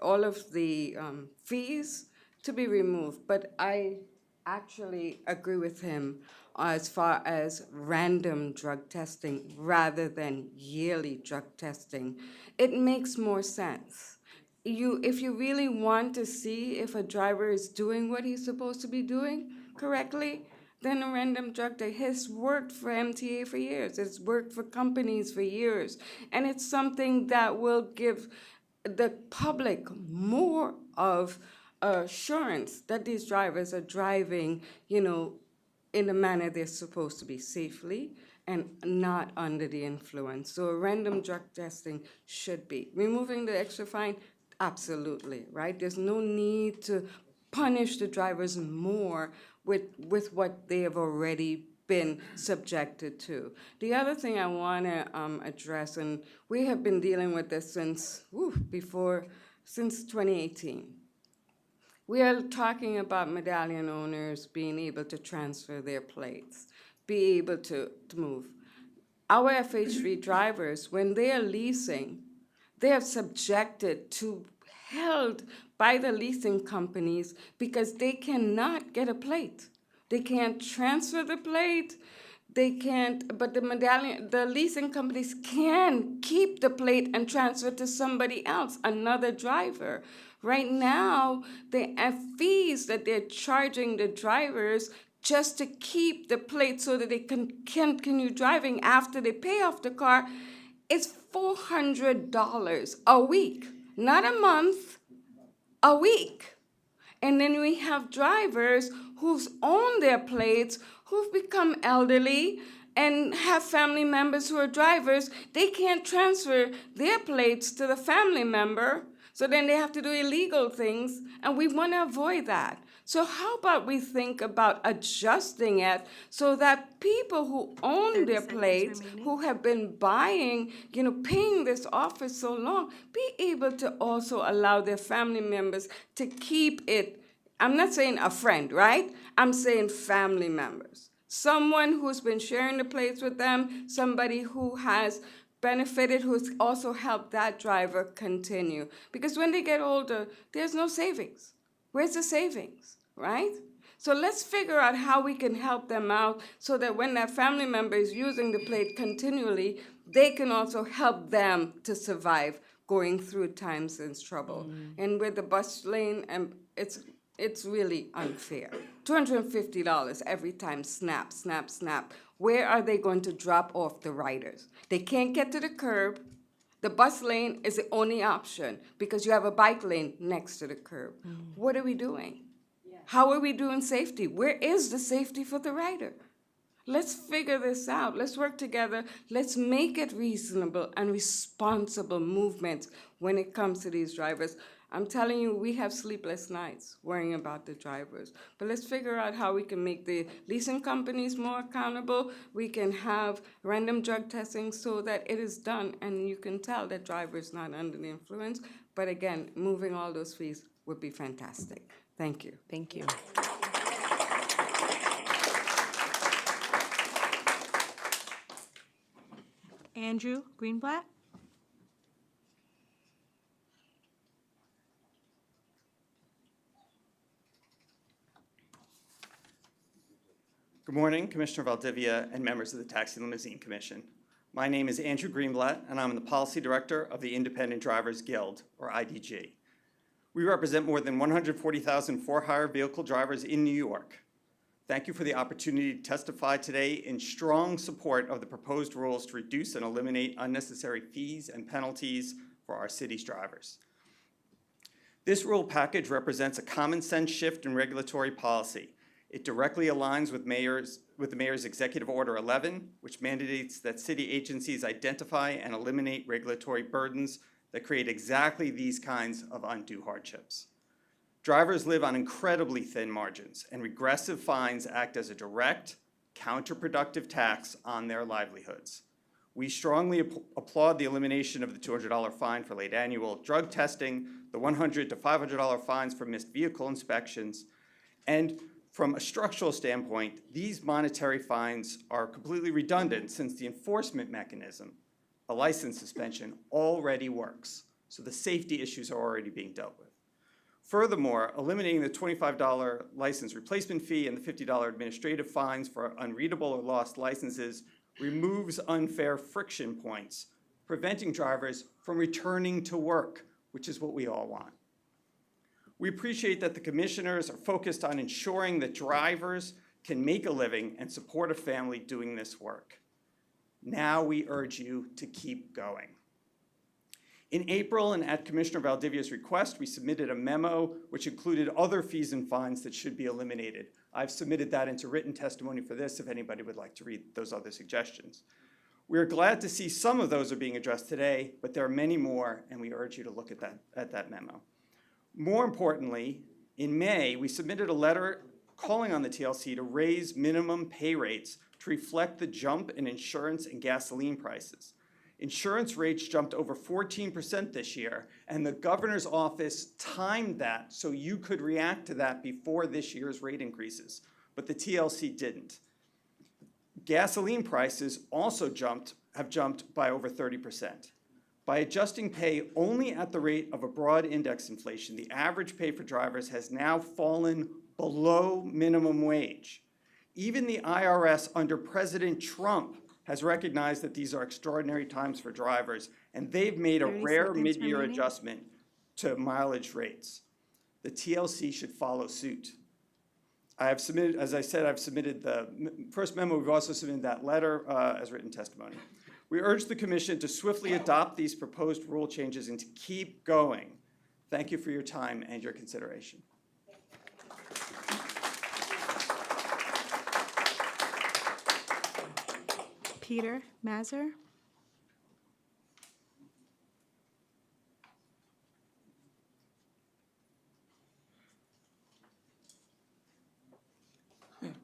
all of the fees to be removed, but I actually agree with him as far as random drug testing rather than yearly drug testing. It makes more sense. If you really want to see if a driver is doing what he's supposed to be doing correctly, then a random drug test has worked for MTA for years. It's worked for companies for years. And it's something that will give the public more of assurance that these drivers are driving, in the manner they're supposed to be, safely and not under the influence. So a random drug testing should be. Removing the extra fine, absolutely, right? There's no need to punish the drivers more with what they have already been subjected to. The other thing I want to address, and we have been dealing with this since 2018. We are talking about medallion owners being able to transfer their plates, be able to move. Our FH3 drivers, when they are leasing, they are subjected to held by the leasing companies because they cannot get a plate. They can't transfer the plate. They can't, but the leasing companies can keep the plate and transfer to somebody else, another driver. Right now, they have fees that they're charging the drivers just to keep the plate so that they can continue driving after they pay off the car. It's $400 a week, not a month, a week. And then we have drivers who've owned their plates, who've become elderly and have family members who are drivers. They can't transfer their plates to the family member, so then they have to do illegal things, and we want to avoid that. So how about we think about adjusting it so that people who own their plates, who have been buying, paying this off for so long, be able to also allow their family members to keep it. I'm not saying a friend, right? I'm saying family members. Someone who's been sharing the plates with them, somebody who has benefited, who's also helped that driver continue. Because when they get older, there's no savings. Where's the savings, right? So let's figure out how we can help them out so that when that family member is using the plate continually, they can also help them to survive going through times and trouble. And with the bus lane, it's really unfair. $250 every time, snap, snap, snap. Where are they going to drop off the riders? They can't get to the curb. The bus lane is the only option because you have a bike lane next to the curb. What are we doing? How are we doing safety? Where is the safety for the rider? Let's figure this out. Let's work together. Let's make it reasonable and responsible movements when it comes to these drivers. I'm telling you, we have sleepless nights worrying about the drivers. But let's figure out how we can make the leasing companies more accountable. We can have random drug testing so that it is done and you can tell that driver's not under the influence. But again, moving all those fees would be fantastic. Thank you. Thank you. Andrew Greenblatt. Good morning, Commissioner Valdivia and members of the Taxi Limousine Commission. My name is Andrew Greenblatt, and I'm the Policy Director of the Independent Drivers Guild, or IDG. We represent more than 140,000 for-hire vehicle drivers in New York. Thank you for the opportunity to testify today in strong support of the proposed rules to reduce and eliminate unnecessary fees and penalties for our city's drivers. This rule package represents a common-sense shift in regulatory policy. It directly aligns with the Mayor's Executive Order 11, which mandates that city agencies identify and eliminate regulatory burdens that create exactly these kinds of undue hardships. Drivers live on incredibly thin margins, and regressive fines act as a direct, counterproductive tax on their livelihoods. We strongly applaud the elimination of the $200 fine for late annual drug testing, the $100 to $500 fines for missed vehicle inspections, and from a structural standpoint, these monetary fines are completely redundant since the enforcement mechanism, a license suspension, already works. So the safety issues are already being dealt with. Furthermore, eliminating the $25 license replacement fee and the $50 administrative fines for unreadable or lost licenses removes unfair friction points, preventing drivers from returning to work, which is what we all want. We appreciate that the commissioners are focused on ensuring that drivers can make a living and support a family doing this work. Now we urge you to keep going. In April, and at Commissioner Valdivia's request, we submitted a memo which included other fees and fines that should be eliminated. I've submitted that into written testimony for this if anybody would like to read those other suggestions. We are glad to see some of those are being addressed today, but there are many more, and we urge you to look at that memo. More importantly, in May, we submitted a letter calling on the TLC to raise minimum pay rates to reflect the jump in insurance and gasoline prices. Insurance rates jumped over 14% this year, and the governor's office timed that so you could react to that before this year's rate increases, but the TLC didn't. Gasoline prices also have jumped by over 30%. By adjusting pay only at the rate of a broad index inflation, the average pay for drivers has now fallen below minimum wage. Even the IRS under President Trump has recognized that these are extraordinary times for drivers, and they've made a 30 rare seconds mid-year remaining. adjustment to mileage rates. The TLC should follow suit. I have submitted, as I said, I've submitted the first memo. We've also submitted that letter as written testimony. We urge the Commission to swiftly adopt these proposed rule changes and to keep going. Thank you for your time and your consideration. Peter Mazur.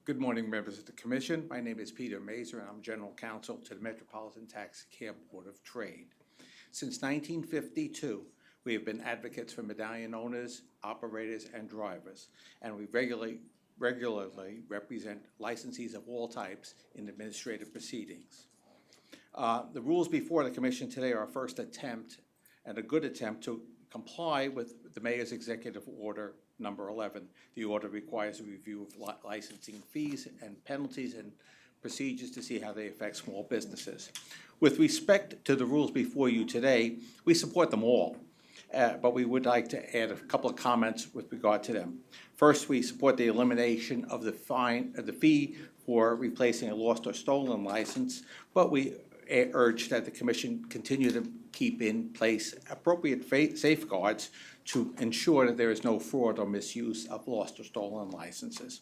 Good morning, members of the Commission. My name is Peter Mazur, and I'm General Counsel to the Metropolitan Taxi Cab Board of Trade. Since 1952, we have been advocates for medallion owners, operators, and drivers, and we regularly represent licensees of all types in administrative proceedings. The rules before the Commission today are a first attempt and a good attempt to comply with the Mayor's Executive Order number 11. The order requires a review of licensing fees and penalties and procedures to see how they affect small businesses. With respect to the rules before you today, we support them all, but we would like to add a couple of comments with regard to them. First, we support the elimination of the fee for replacing a lost or stolen license, but we urge that the Commission continue to keep in place appropriate safeguards to ensure that there is no fraud or misuse of lost or stolen licenses.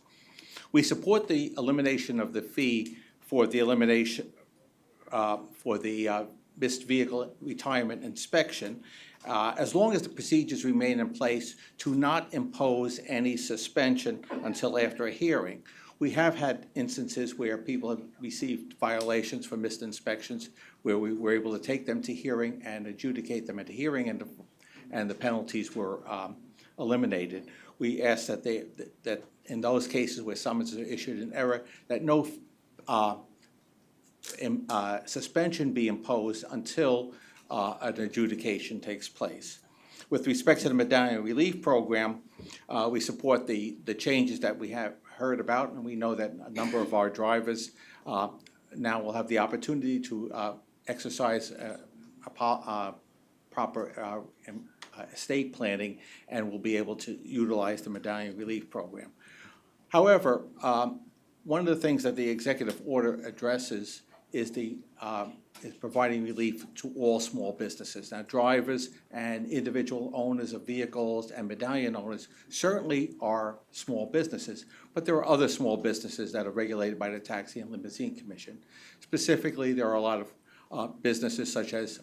We support the elimination of the fee for the missed vehicle retirement inspection, as long as the procedures remain in place to not impose any suspension until after a hearing. We have had instances where people have received violations for missed inspections, where we were able to take them to hearing and adjudicate them at the hearing, and the penalties were eliminated. We ask that that in those cases where summonses are issued in error, that no suspension be imposed until an adjudication takes place. With respect to the Medallion Relief Program, we support the changes that we have heard about, and we know that a number of our drivers now will have the opportunity to exercise proper estate planning and will be able to utilize the Medallion Relief Program. However, one of the things that the executive order addresses is providing relief to all small businesses. Now, drivers and individual owners of vehicles and medallion owners certainly are small businesses, but there are other small businesses that are regulated by the Taxi and Limousine Commission. Specifically, there are a lot of businesses such as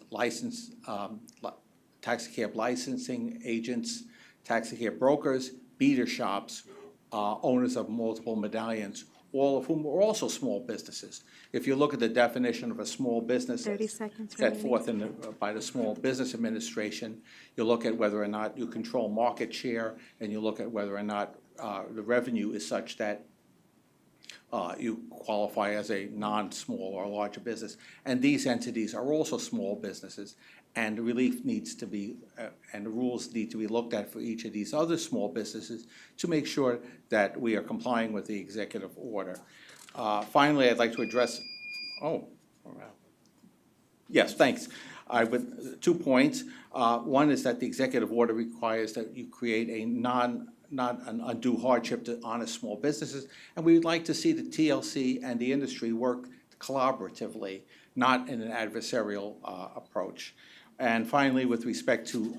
taxi cab licensing agents, taxi cab brokers, beater shops, owners of multiple medallions, all of whom are also small businesses. If you look at the definition of a small business 30 seconds set remaining. forth by the Small Business Administration, you look at whether or not you control market share, and you look at whether or not the revenue is such that you qualify as a non-small or larger business. And these entities are also small businesses, and the relief needs to be and the rules need to be looked at for each of these other small businesses to make sure that we are complying with the executive order. Finally, I'd like to address, yes, thanks. With 2 points. One is that the executive order requires that you create a not an undue hardship to honest small businesses, and we would like to see the TLC and the industry work collaboratively, not in an adversarial approach. And finally, with respect to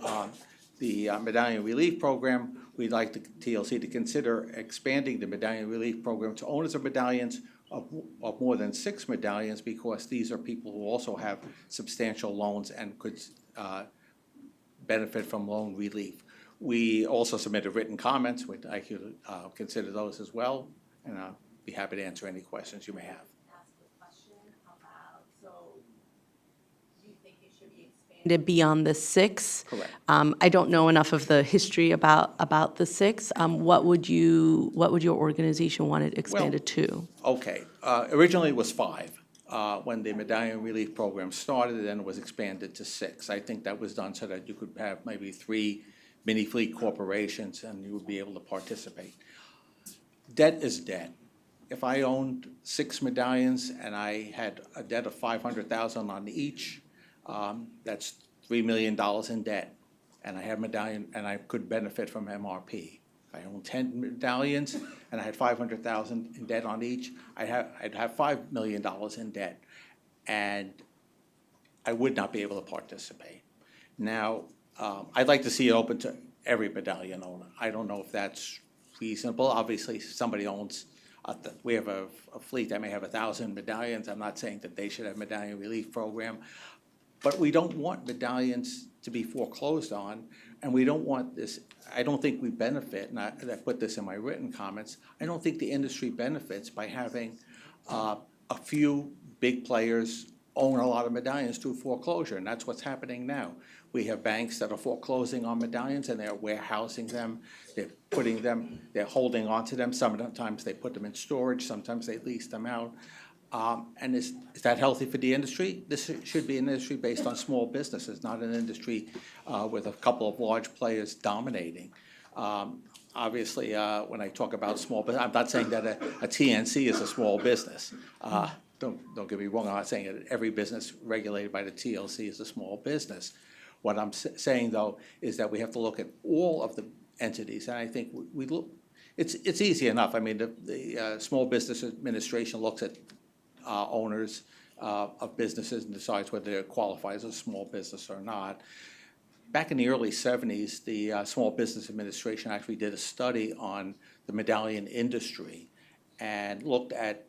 the Medallion Relief Program, we'd like the TLC to consider expanding the Medallion Relief Program to owners of medallions of more than 6 medallions, because these are people who also have substantial loans and could benefit from loan relief. We also submitted written comments. We'd like you to consider those as well, and I'll be happy to answer any questions you may have. Beyond the 6. Correct. I don't know enough of the history about the 6. What would your organization want it expanded to? Okay, originally it was 5. When the Medallion Relief Program started, then it was expanded to 6. I think that was done so that you could have maybe 3 mini fleet corporations and you would be able to participate. Debt is debt. If I owned 6 medallions and I had a debt of $500,000 on each, that's $3 million in debt, and I have medallion, and I could benefit from MRP. If I own 10 medallions and I had $500,000 in debt on each, I'd have $5 million in debt, and I would not be able to participate. Now, I'd like to see it open to every medallion owner. I don't know if that's reasonable. Obviously, somebody owns, we have a fleet that may have 1,000 medallions. I'm not saying that they should have Medallion Relief Program. But we don't want medallions to be foreclosed on, and we don't want this, I don't think we benefit, and I put this in my written comments, I don't think the industry benefits by having a few big players own a lot of medallions through foreclosure, and that's what's happening now. We have banks that are foreclosing on medallions, and they're warehousing them, they're holding on to them. Sometimes they put them in storage, sometimes they lease them out. And is that healthy for the industry? This should be an industry based on small businesses, not an industry with a couple of large players dominating. Obviously, when I talk about small business, I'm not saying that a TNC is a small business. Don't get me wrong, I'm not saying that every business regulated by the TLC is a small business. What I'm saying, though, is that we have to look at all of the entities, and I think we look, it's easy enough. I mean, the Small Business Administration looks at owners of businesses and decides whether they qualify as a small business or not. Back in the early 70s, the Small Business Administration actually did a study on the medallion industry and looked at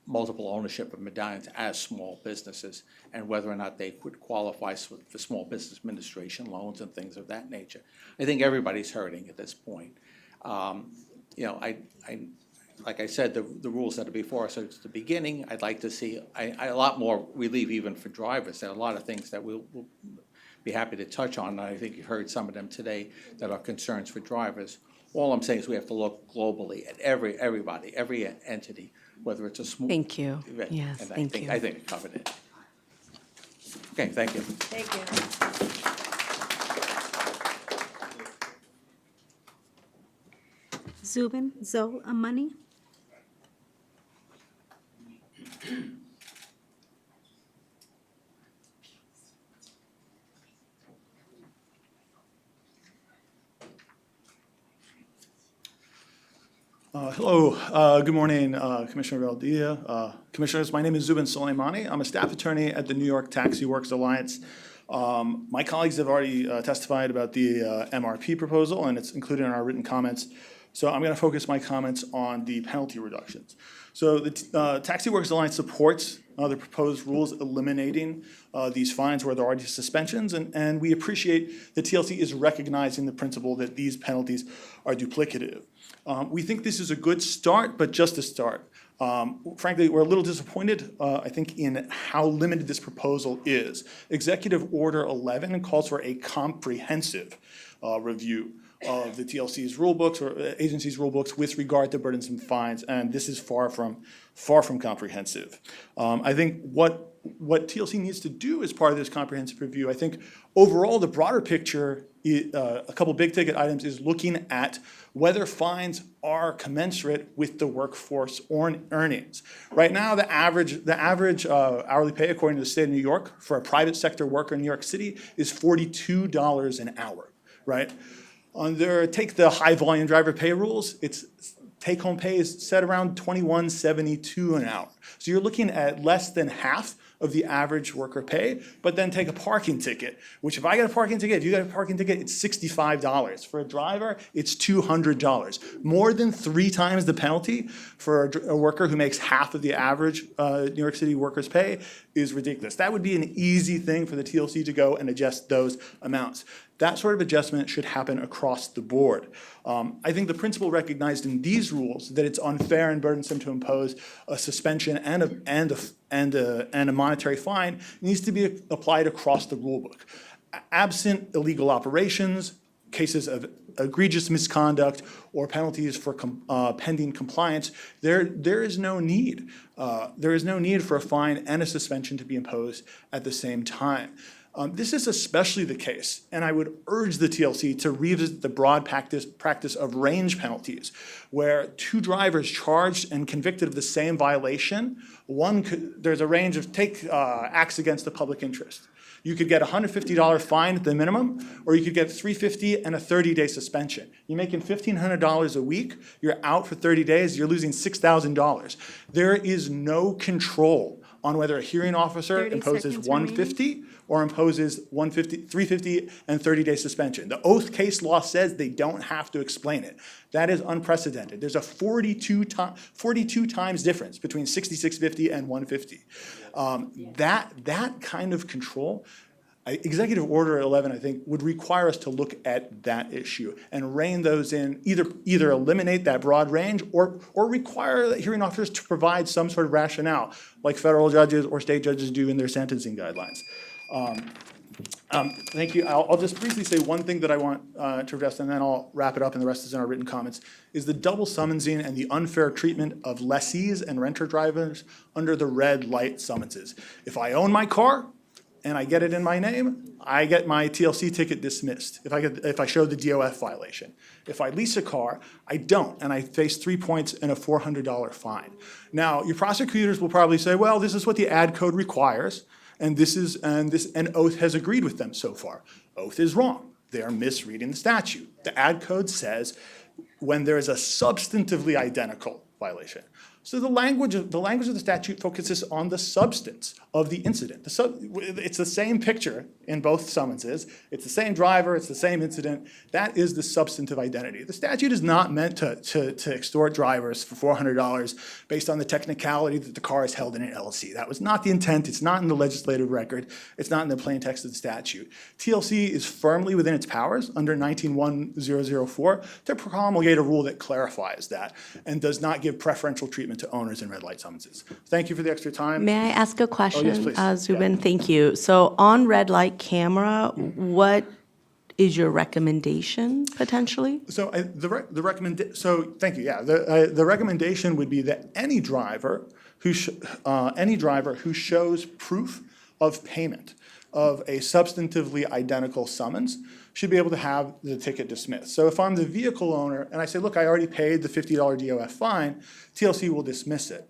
multiple ownership of medallions as small businesses and whether or not they could qualify for Small Business Administration loans and things of that nature. I think everybody's hurting at this point. You know, like I said, the rules that are before us are at the beginning. I'd like to see a lot more relief even for drivers. There are a lot of things that we'll be happy to touch on, and I think you heard some of them today that are concerns for drivers. All I'm saying is we have to look globally at everybody, every entity, whether it's a small. Thank you. Yes, thank you. I think I covered it. Okay, thank you. Thank you. Zubin Zol Amani. Hello, good morning, Commissioner Valdivia. Commissioners, my name is Zubin Soleimani. I'm a staff attorney at the New York Taxi Works Alliance. My colleagues have already testified about the MRP proposal, and it's included in our written comments. So I'm going to focus my comments on the penalty reductions. So the Taxi Works Alliance supports the proposed rules eliminating these fines where there are suspensions, and we appreciate the TLC is recognizing the principle that these penalties are duplicative. We think this is a good start, but just a start. Frankly, we're a little disappointed, I think, in how limited this proposal is. Executive Order 11 calls for a comprehensive review of the TLC's rulebooks or agency's rulebooks with regard to burdensome fines, and this is far from comprehensive. I think what what TLC needs to do as part of this comprehensive review, I think overall the broader picture, a couple big ticket items, is looking at whether fines are commensurate with the workforce earnings. Right now, the average hourly pay, according to the state of New York, for a private sector worker in New York City is $42 an hour, right? Take the high volume driver pay rules, it's take-home pay is set around $21.72 an hour. So you're looking at less than half of the average worker pay, but then take a parking ticket, which if I get a parking ticket, if you get a parking ticket, it's $65. For a driver, it's $200. More than 3 times the penalty for a worker who makes half of the average New York City worker's pay is ridiculous. That would be an easy thing for the TLC to go and adjust those amounts. That sort of adjustment should happen across the board. I think the principle recognized in these rules that it's unfair and burdensome to impose a suspension and a monetary fine needs to be applied across the rulebook. Absent illegal operations, cases of egregious misconduct, or penalties for pending compliance, there is no need. There is no need for a fine and a suspension to be imposed at the same time. This is especially the case, and I would urge the TLC to revisit the broad practice of range penalties, where 2 drivers charged and convicted of the same violation, there's a range of acts against the public interest. You could get a $150 fine at the minimum, or you could get $350 and a 30-day suspension. You're making $1,500 a week, you're out for 30 days, you're losing $6,000. There is no control on whether a hearing officer imposes $150 or imposes $350 and 30-day suspension. The oath case law says they don't have to explain it. That is unprecedented. There's a 42 times difference between $66.50 and $150. That kind of control, Executive Order 11, I think, would require us to look at that issue and rein those in, either eliminate that broad range or require hearing officers to provide some sort of rationale, like federal judges or state judges do in their sentencing guidelines. Thank you. I'll just briefly say one thing that I want to address, and then I'll wrap it up, and the rest is in our written comments, is the double summonsing and the unfair treatment of lessees and renter drivers under the red light summonses. If I own my car, and I get it in my name, I get my TLC ticket dismissed if I show the DOF violation. If I lease a car, I don't, and I face 3 points and a $400 fine. Now, your prosecutors will probably say, well, this is what the ad code requires, and Oath has agreed with them so far. Oath is wrong. They are misreading the statute. The ad code says when there is a substantively identical violation. So the language of the statute focuses on the substance of the incident. It's the same picture in both summonses. It's the same driver. It's the same incident. That is the substantive identity. The statute is not meant to extort drivers for $400 based on the technicality that the car is held in an LLC. That was not the intent. It's not in the legislative record. It's not in the plain text of the statute. TLC is firmly within its powers under 19-1004 to promulgate a rule that clarifies that and does not give preferential treatment to owners in red light summonses. Thank you for the extra time. May I ask a question? yes, please. Zubin, thank you. So on red light camera, what is your recommendation potentially? So thank you. Yeah, the recommendation would be that any driver who shows proof of payment of a substantively identical summons should be able to have the ticket dismissed. So if I'm the vehicle owner and I say, look, I already paid the $50 DOF fine, TLC will dismiss it.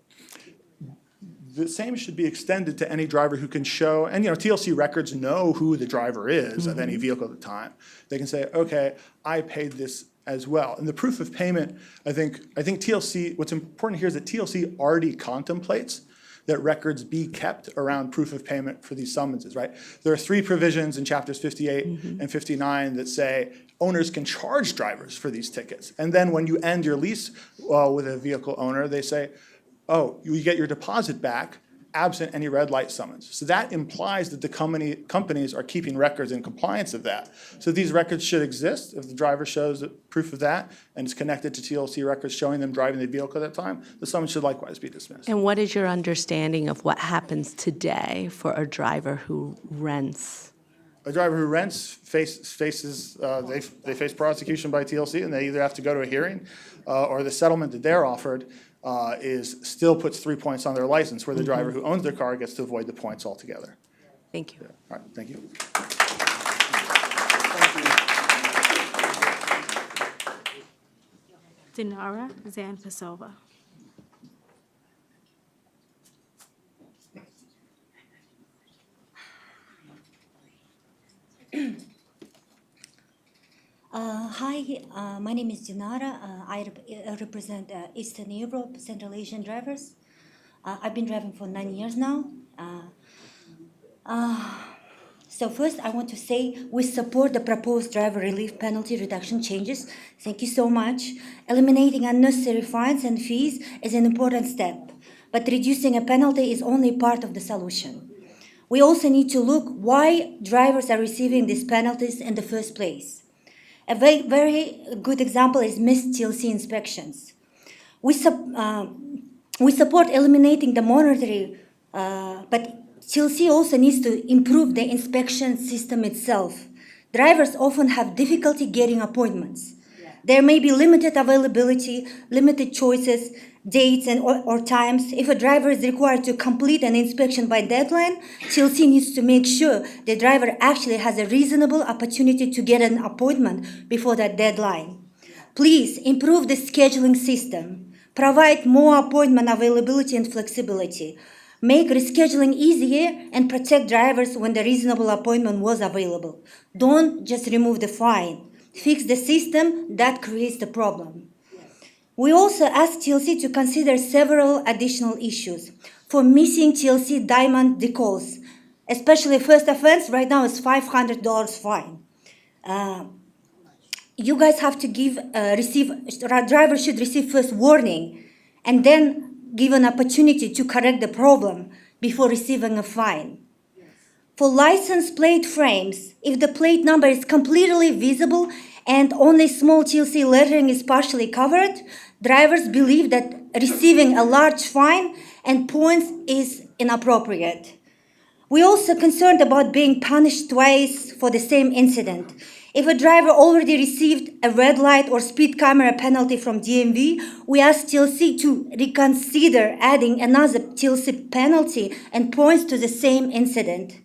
The same should be extended to any driver who can show, and TLC records know who the driver is of any vehicle at the time. They can say, okay, I paid this as well. And the proof of payment, I think TLC, what's important here is that TLC already contemplates that records be kept around proof of payment for these summonses, right? There are 3 provisions in chapters 58 and 59 that say owners can charge drivers for these tickets. And then when you end your lease with a vehicle owner, they say, oh, you get your deposit back absent any red light summons. So that implies that the companies are keeping records in compliance of that. So these records should exist if the driver shows proof of that and it's connected to TLC records showing them driving the vehicle at that time. The summons should likewise be dismissed. And what is your understanding of what happens today for a driver who rents? A driver who rents faces prosecution by TLC, and they either have to go to a hearing or the settlement that they're offered still puts 3 points on their license, where the driver who owns their car gets to avoid the points altogether. Thank you. All right, thank you. Dinara Zanpasova. Hi, my name is Dinara. I represent Eastern Europe, Central Asian drivers. I've been driving for 9 years now. So first, I want to say we support the proposed driver relief penalty reduction changes. Thank you so much. Eliminating unnecessary fines and fees is an important step, but reducing a penalty is only part of the solution. We also need to look why drivers are receiving these penalties in the first place. A very good example is missed TLC inspections. We support eliminating the monetary, but TLC also needs to improve the inspection system itself. Drivers often have difficulty getting appointments. There may be limited availability, limited choices, dates or times. If a driver is required to complete an inspection by deadline, TLC needs to make sure the driver actually has a reasonable opportunity to get an appointment before that deadline. Please improve the scheduling system. Provide more appointment availability and flexibility. Make rescheduling easier and protect drivers when the reasonable appointment was available. Don't just remove the fine. Fix the system that creates the problem. We also asked TLC to consider several additional issues. For missing TLC diamond decals, especially first offense, right now is $500 fine. You guys have to driver should receive first warning and then give an opportunity to correct the problem before receiving a fine. For license plate frames, if the plate number is completely visible and only small TLC lettering is partially covered, drivers believe that receiving a large fine and points is inappropriate. We're also concerned about being punished twice for the same incident. If a driver already received a red light or speed camera penalty from DMV, we ask TLC to reconsider adding another TLC penalty and points to the same incident.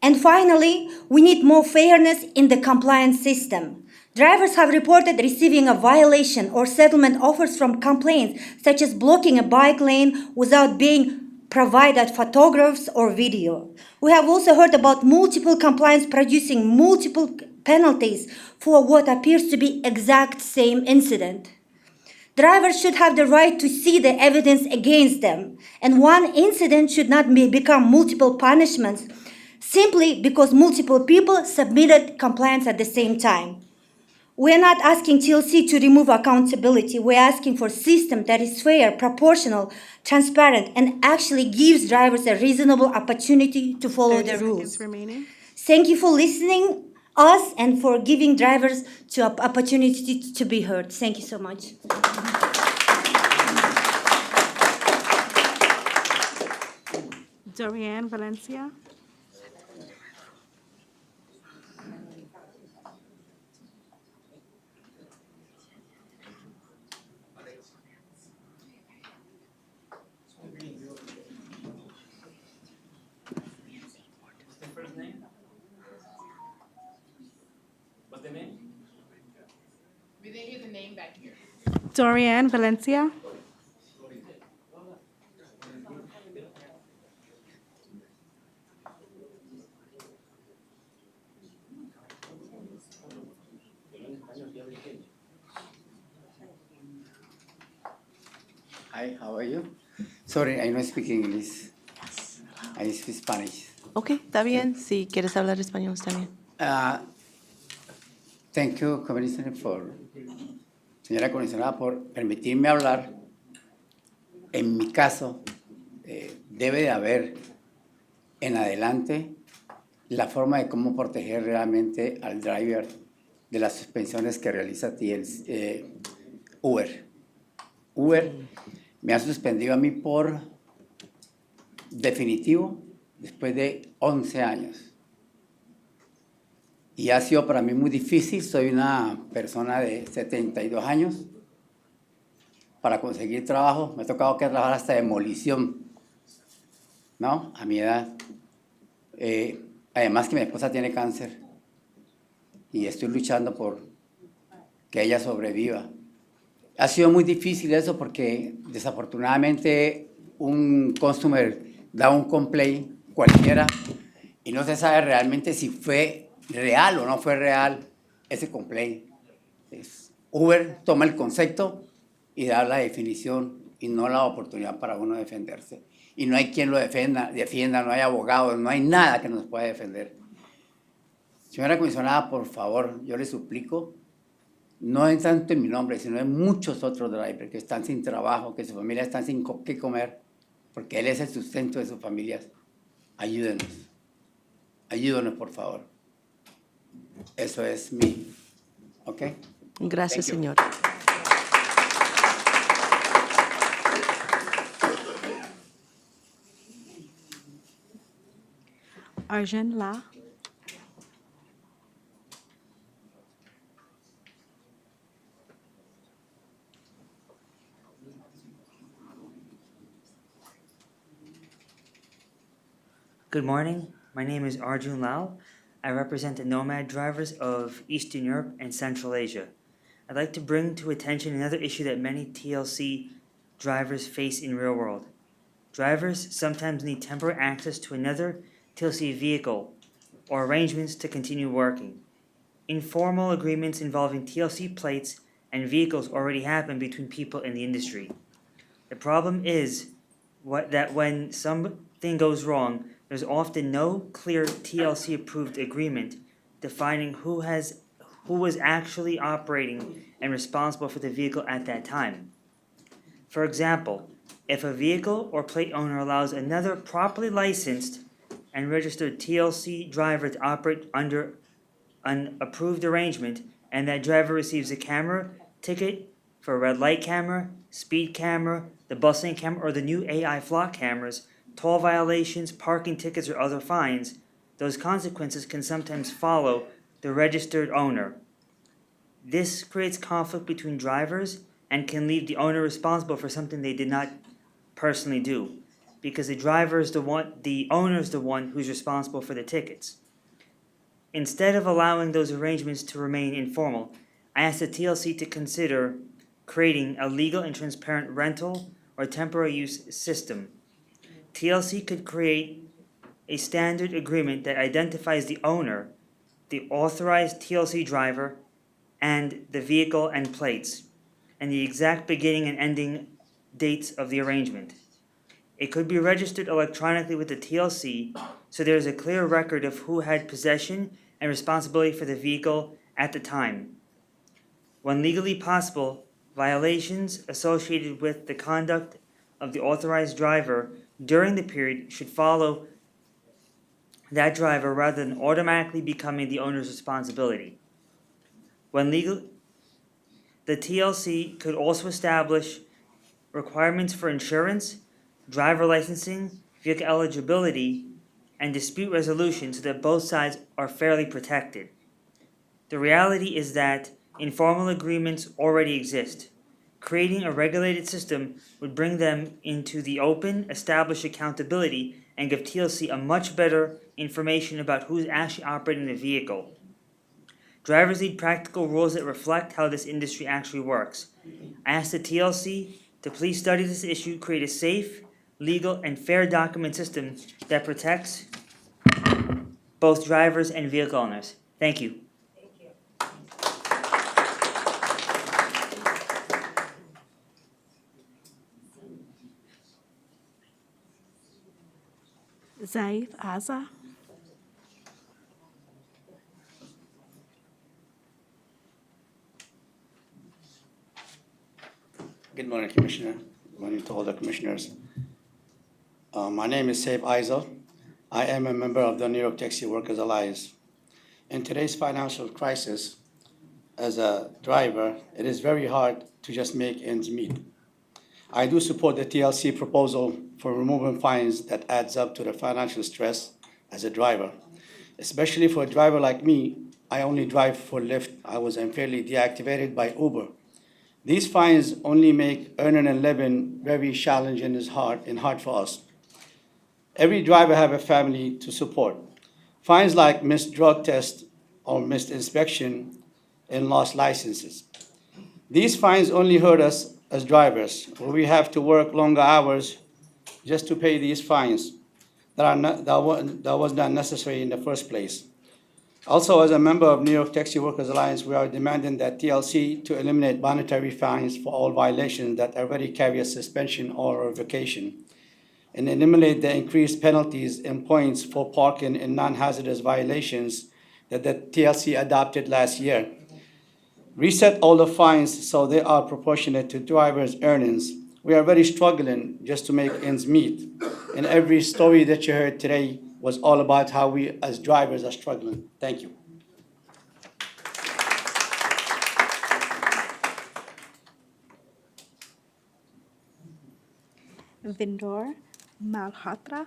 And finally, we need more fairness in the compliance system. Drivers have reported receiving a violation or settlement offers from complaints, such as blocking a bike lane without being provided photographs or video. We have also heard about multiple complaints producing multiple penalties for what appears to be exact same incident. Drivers should have the right to see the evidence against them, and one incident should not become multiple punishments simply because multiple people submitted complaints at the same time. We're not asking TLC to remove accountability. We're asking for a system that is fair, proportional, transparent, and actually gives drivers a reasonable opportunity to follow the rules. Remaining. Thank you for listening us and for giving drivers the opportunity to be heard. Thank you so much. Dorian Valencia. What's the name? We didn't hear the name back here. Dorian Valencia. Hi, how are you? Sorry, I don't speak English. I speak Spanish. Ok, está bien. Si quieres hablar español, está bien. Thank you, Commissioner, señora comisionada, por permitirme hablar. En mi caso, debe de haber en adelante la forma de cómo proteger realmente al driver de las suspensiones que realiza Uber. Uber me ha suspendido a mí por definitivo después de 11 años. Y ha sido para mí muy difícil. Soy una persona de 72 años para conseguir trabajo. Me ha tocado que trabajar hasta demolición, ¿no? A mi edad. Además que mi esposa tiene cáncer y estoy luchando por que ella sobreviva. Ha sido muy difícil eso porque desafortunadamente un customer da un complaint cualquiera y no se sabe realmente si fue real o no fue real ese complaint. Uber toma el concepto y da la definición y no la oportunidad para uno defenderse. Y no hay quien lo defienda, no hay abogados, no hay nada que nos pueda defender. Señora comisionada, por favor, yo le suplico, no es tanto en mi nombre, sino en muchos otros drivers que están sin trabajo, que su familia están sin qué comer, porque él es el sustento de sus familias. Ayúdenos. Ayúdenos, por favor. Eso es mi... ¿Ok? Gracias, Thank you. señor. Arjun La. Good morning. My name is Arjun Lal. I represent the nomad drivers of Eastern Europe and Central Asia. I'd like to bring to attention another issue that many TLC drivers face in real world. Drivers sometimes need temporary access to another TLC vehicle or arrangements to continue working. Informal agreements involving TLC plates and vehicles already happen between people in the industry. The problem is that when something goes wrong, there's often no clear TLC approved agreement defining who was actually operating and responsible for the vehicle at that time. For example, if a vehicle or plate owner allows another properly licensed and registered TLC driver to operate under an approved arrangement, and that driver receives a camera ticket for a red light camera, speed camera, the bus lane camera, or the new AI flock cameras, toll violations, parking tickets, or other fines, those consequences can sometimes follow the registered owner. This creates conflict between drivers and can leave the owner responsible for something they did not personally do, because the owner is the one who's responsible for the tickets. Instead of allowing those arrangements to remain informal, I asked the TLC to consider creating a legal and transparent rental or temporary use system. TLC could create a standard agreement that identifies the owner, the authorized TLC driver, and the vehicle and plates, and the exact beginning and ending dates of the arrangement. It could be registered electronically with the TLC, so there is a clear record of who had possession and responsibility for the vehicle at the time. When legally possible, violations associated with the conduct of the authorized driver during the period should follow that driver rather than automatically becoming the owner's responsibility. The TLC could also establish requirements for insurance, driver licensing, vehicle eligibility, and dispute resolution so that both sides are fairly protected. The reality is that informal agreements already exist. Creating a regulated system would bring them into the open, establish accountability, and give TLC a much better information about who's actually operating the vehicle. Drivers need practical rules that reflect how this industry actually works. I asked the TLC to please study this issue, create a safe, legal, and fair document system that protects both drivers and vehicle owners. Thank you. Zaif Aza. Good morning, Commissioner. Good morning to all the commissioners. My name is Saif Aizel. I am a member of the New York Taxi Workers Alliance. In today's financial crisis, as a driver, it is very hard to just make ends meet. I do support the TLC proposal for removing fines that adds up to the financial stress as a driver. Especially for a driver like me, I only drive for Lyft. I was unfairly deactivated by Uber. These fines only make earning a living very challenging and hard for us. Every driver have a family to support. Fines like missed drug test or missed inspection and lost licenses. These fines only hurt us as drivers, where we have to work longer hours just to pay these fines that was not necessary in the first place. Also, as a member of New York Taxi Workers Alliance, we are demanding that TLC to eliminate monetary fines for all violations that already carry a suspension or revocation, and eliminate the increased penalties and points for parking and non-hazardous violations that the TLC adopted last year. Reset all the fines so they are proportionate to drivers' earnings. We are very struggling just to make ends meet. And every story that you heard today was all about how we as drivers are struggling. Thank you. Vindor Malhotra.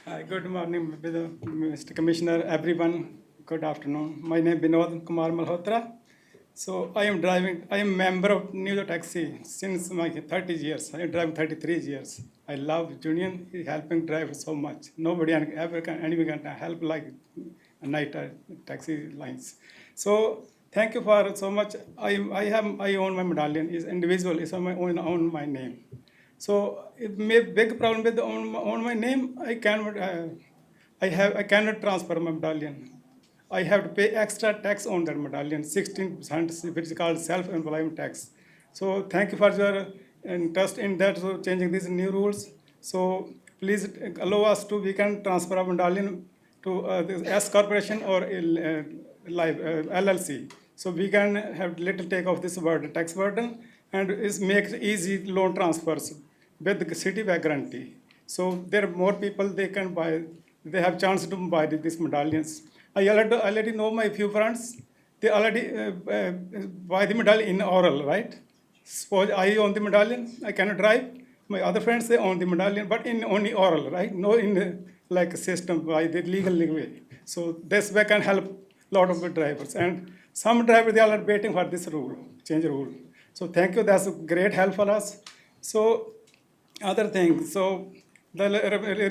Hi, good morning, Mr. Commissioner, everyone. Good afternoon. My name is Vinod Kumar Malhotra. So I am member of New York Taxi since my 30 years. I am driving 33 years. I love union helping drivers so much. Nobody anyone can help like night taxi lines. So thank you for so much. I own my medallion. Is individual. It's on my name. So it may big problem with on my name. I cannot transfer my medallion. I have to pay extra tax on that medallion, 16%, which is called self-employment tax. So thank you for your interest in that, so changing these new rules. So please allow us to, we can transfer our medallion to the S corporation or LLC. So we can have little take off this burden, tax burden, and make easy loan transfers with the city back guarantee. So there are more people they can buy, they have chance to buy these medallions. I already know my few friends, they already buy the medallion in oral, right? Suppose I own the medallion, I cannot drive. My other friends, they own the medallion, but in only oral, right? No in the, like system by the legal way. So this way can help a lot of the drivers. And some drivers, they are waiting for this rule, change rule. So thank you, that's a great help for us. So other things, so the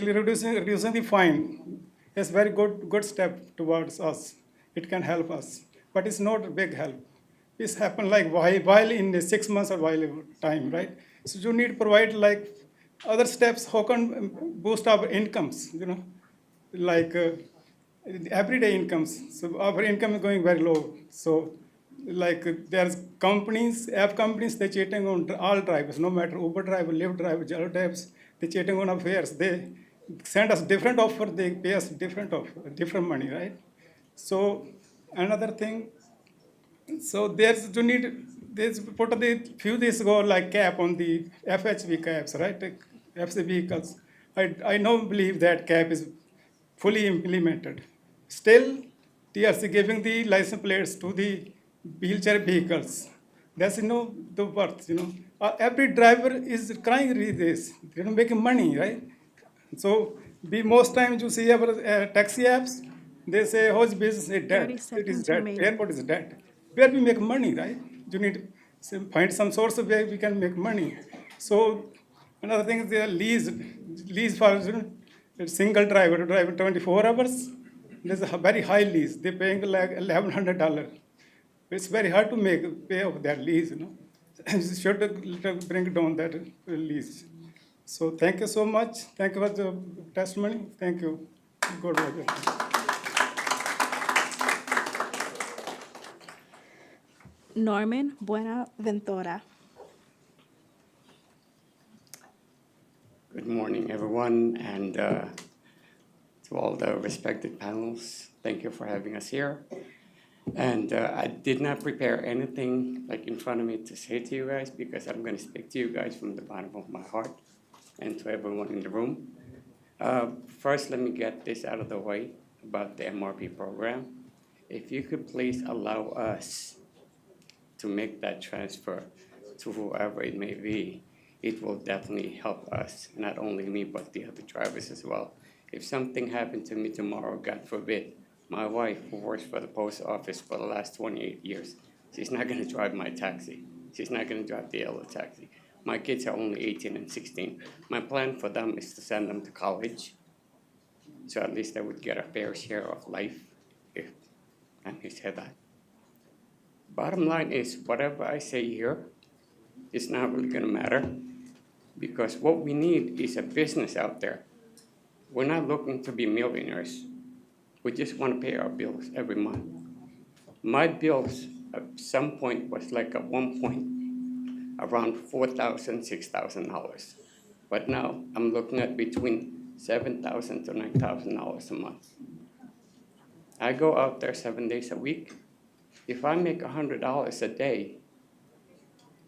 reducing the fine is very good step towards us. It can help us, but it's not a big help. It's happened like while in the 6 months or while time, right? So you need to provide like other steps how can boost our incomes, you know, like everyday incomes. So our income is going very low. So like there's companies, app companies, they're cheating on all drivers, no matter Uber driver, Lyft driver, Jalo drivers, they're cheating on our fares. They send us different offer, they pay us different offer, different money, right? So another thing, so there's put a few days ago like cap on the FHV cabs, right? FC vehicles. I don't believe that cap is fully implemented. Still, TRC giving the license plates to the wheelchair vehicles. That's the worth, Every driver is crying this. They're not making money, right? So most times you see our taxi apps, they say, how's business is dead. It is dead. Airport is dead. Where we make money, right? You need to find some source of where we can make money. So another thing is the lease for a single driver to drive 24 hours. There's a very high lease. They're paying like $1,100. It's very hard to pay off that lease, Should bring down that lease. So thank you so much. Thank you for the testimony. Thank you. God bless you. Norman Buenaventura. Good morning, everyone, and to all the respected panels, thank you for having us here. And I did not prepare anything like in front of me to say to you guys because I'm going to speak to you guys from the bottom of my heart and to everyone in the room. First, let me get this out of the way about the MRP program. If you could please allow us to make that transfer to whoever it may be, it will definitely help us, not only me, but the other drivers as well. If something happened to me tomorrow, God forbid, my wife, who works for the post office for the last 28 years, She's not gonna drive my taxi. She's not gonna drive the yellow taxi. My kids are only 18 and 16. My plan for them is to send them to college, so at least they would get a fair share of life, if I may say that. Bottom line is, whatever I say here, it's not really gonna matter, because what we need is a business out there. We're not looking to be millionaires. We just want to pay our bills every month. My bills at some point was like at one point around $4,000, $6,000. But now I'm looking at between $7,000 to $9,000 a month. I go out there 7 days a week. If I make $100 a day,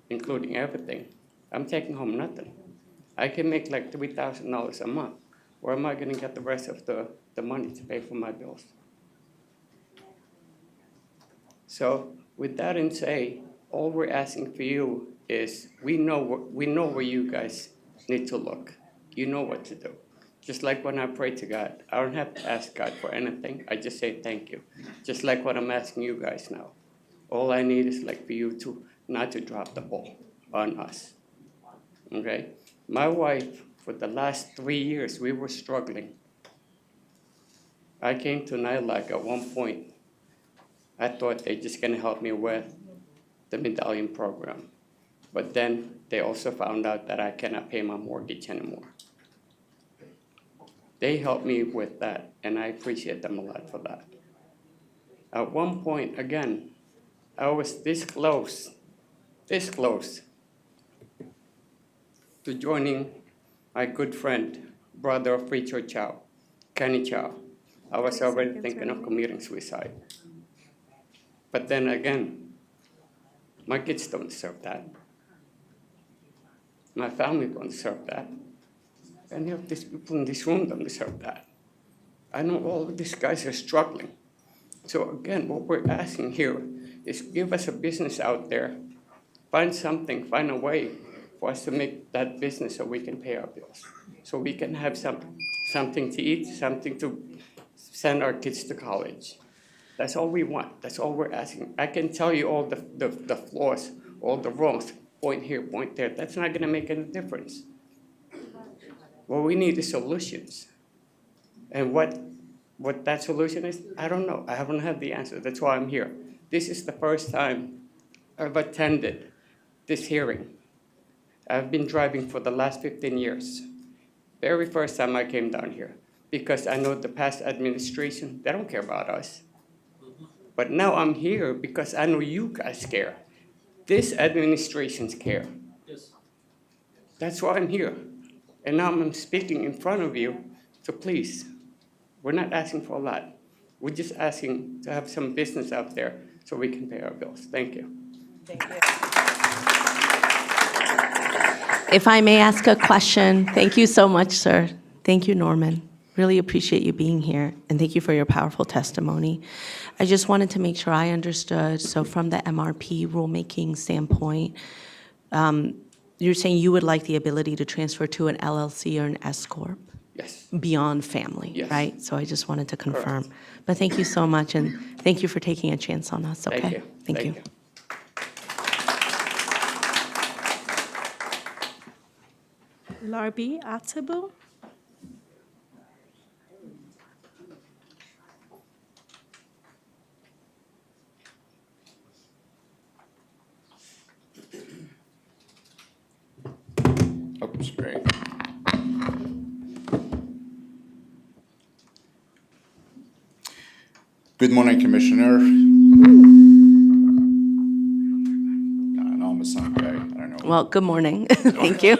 including everything, I'm taking home nothing. I can make like $3,000 a month. Where am I gonna get the rest of the money to pay for my bills? So with that in say, all we're asking for you is, we know where you guys need to look. You know what to do. Just like when I pray to God, I don't have to ask God for anything. I just say thank you. Just like what I'm asking you guys now. All I need is like for you to not to drop the ball on us. Okay? My wife, for the last 3 years, we were struggling. I came to NYLAC at one point. I thought they're just gonna help me with the medallion program. But then they also found out that I cannot pay my mortgage anymore. They helped me with that, and I appreciate them a lot for that. At one point, again, I was this close to joining my good friend, brother of Preacher Chow, Kenny Chow. I was already thinking of committing suicide. But then again, my kids don't deserve that. My family don't deserve that. Any of these people in this room don't deserve that. I know all of these guys are struggling. So again, what we're asking here is give us a business out there, find something, find a way for us to make that business so we can pay our bills, so we can have something to eat, something to send our kids to college. That's all we want. That's all we're asking. I can tell you all the flaws, all the wrongs, point here, point there. That's not gonna make any difference. What we need is solutions. And what that solution is, I don't know. I haven't had the answer. That's why I'm here. This is the first time I've attended this hearing. I've been driving for the last 15 years. Very first time I came down here, because I know the past administration, they don't care about us. But now I'm here because I know you guys care. This administration's care. Yes. That's why I'm here. And now I'm speaking in front of you, so please, we're not asking for a lot. We're just asking to have some business out there so we can pay our bills. Thank you. Thank you. If I may ask a question, thank you so much, sir. Thank you, Norman. Really appreciate you being here, and thank you for your powerful testimony. I just wanted to make sure I understood. So from the MRP rulemaking standpoint, you're saying you would like the ability to transfer to an LLC or an S Corp? Yes. Beyond family, Yes. right? So I just wanted to confirm. Correct. But thank you so much, and thank you for taking a chance on us, okay? Thank you. Thank you. Larbi Atabu. Oops, great. Good morning, Commissioner. I know I'm a son guy. I don't know. Well, good morning. Thank you.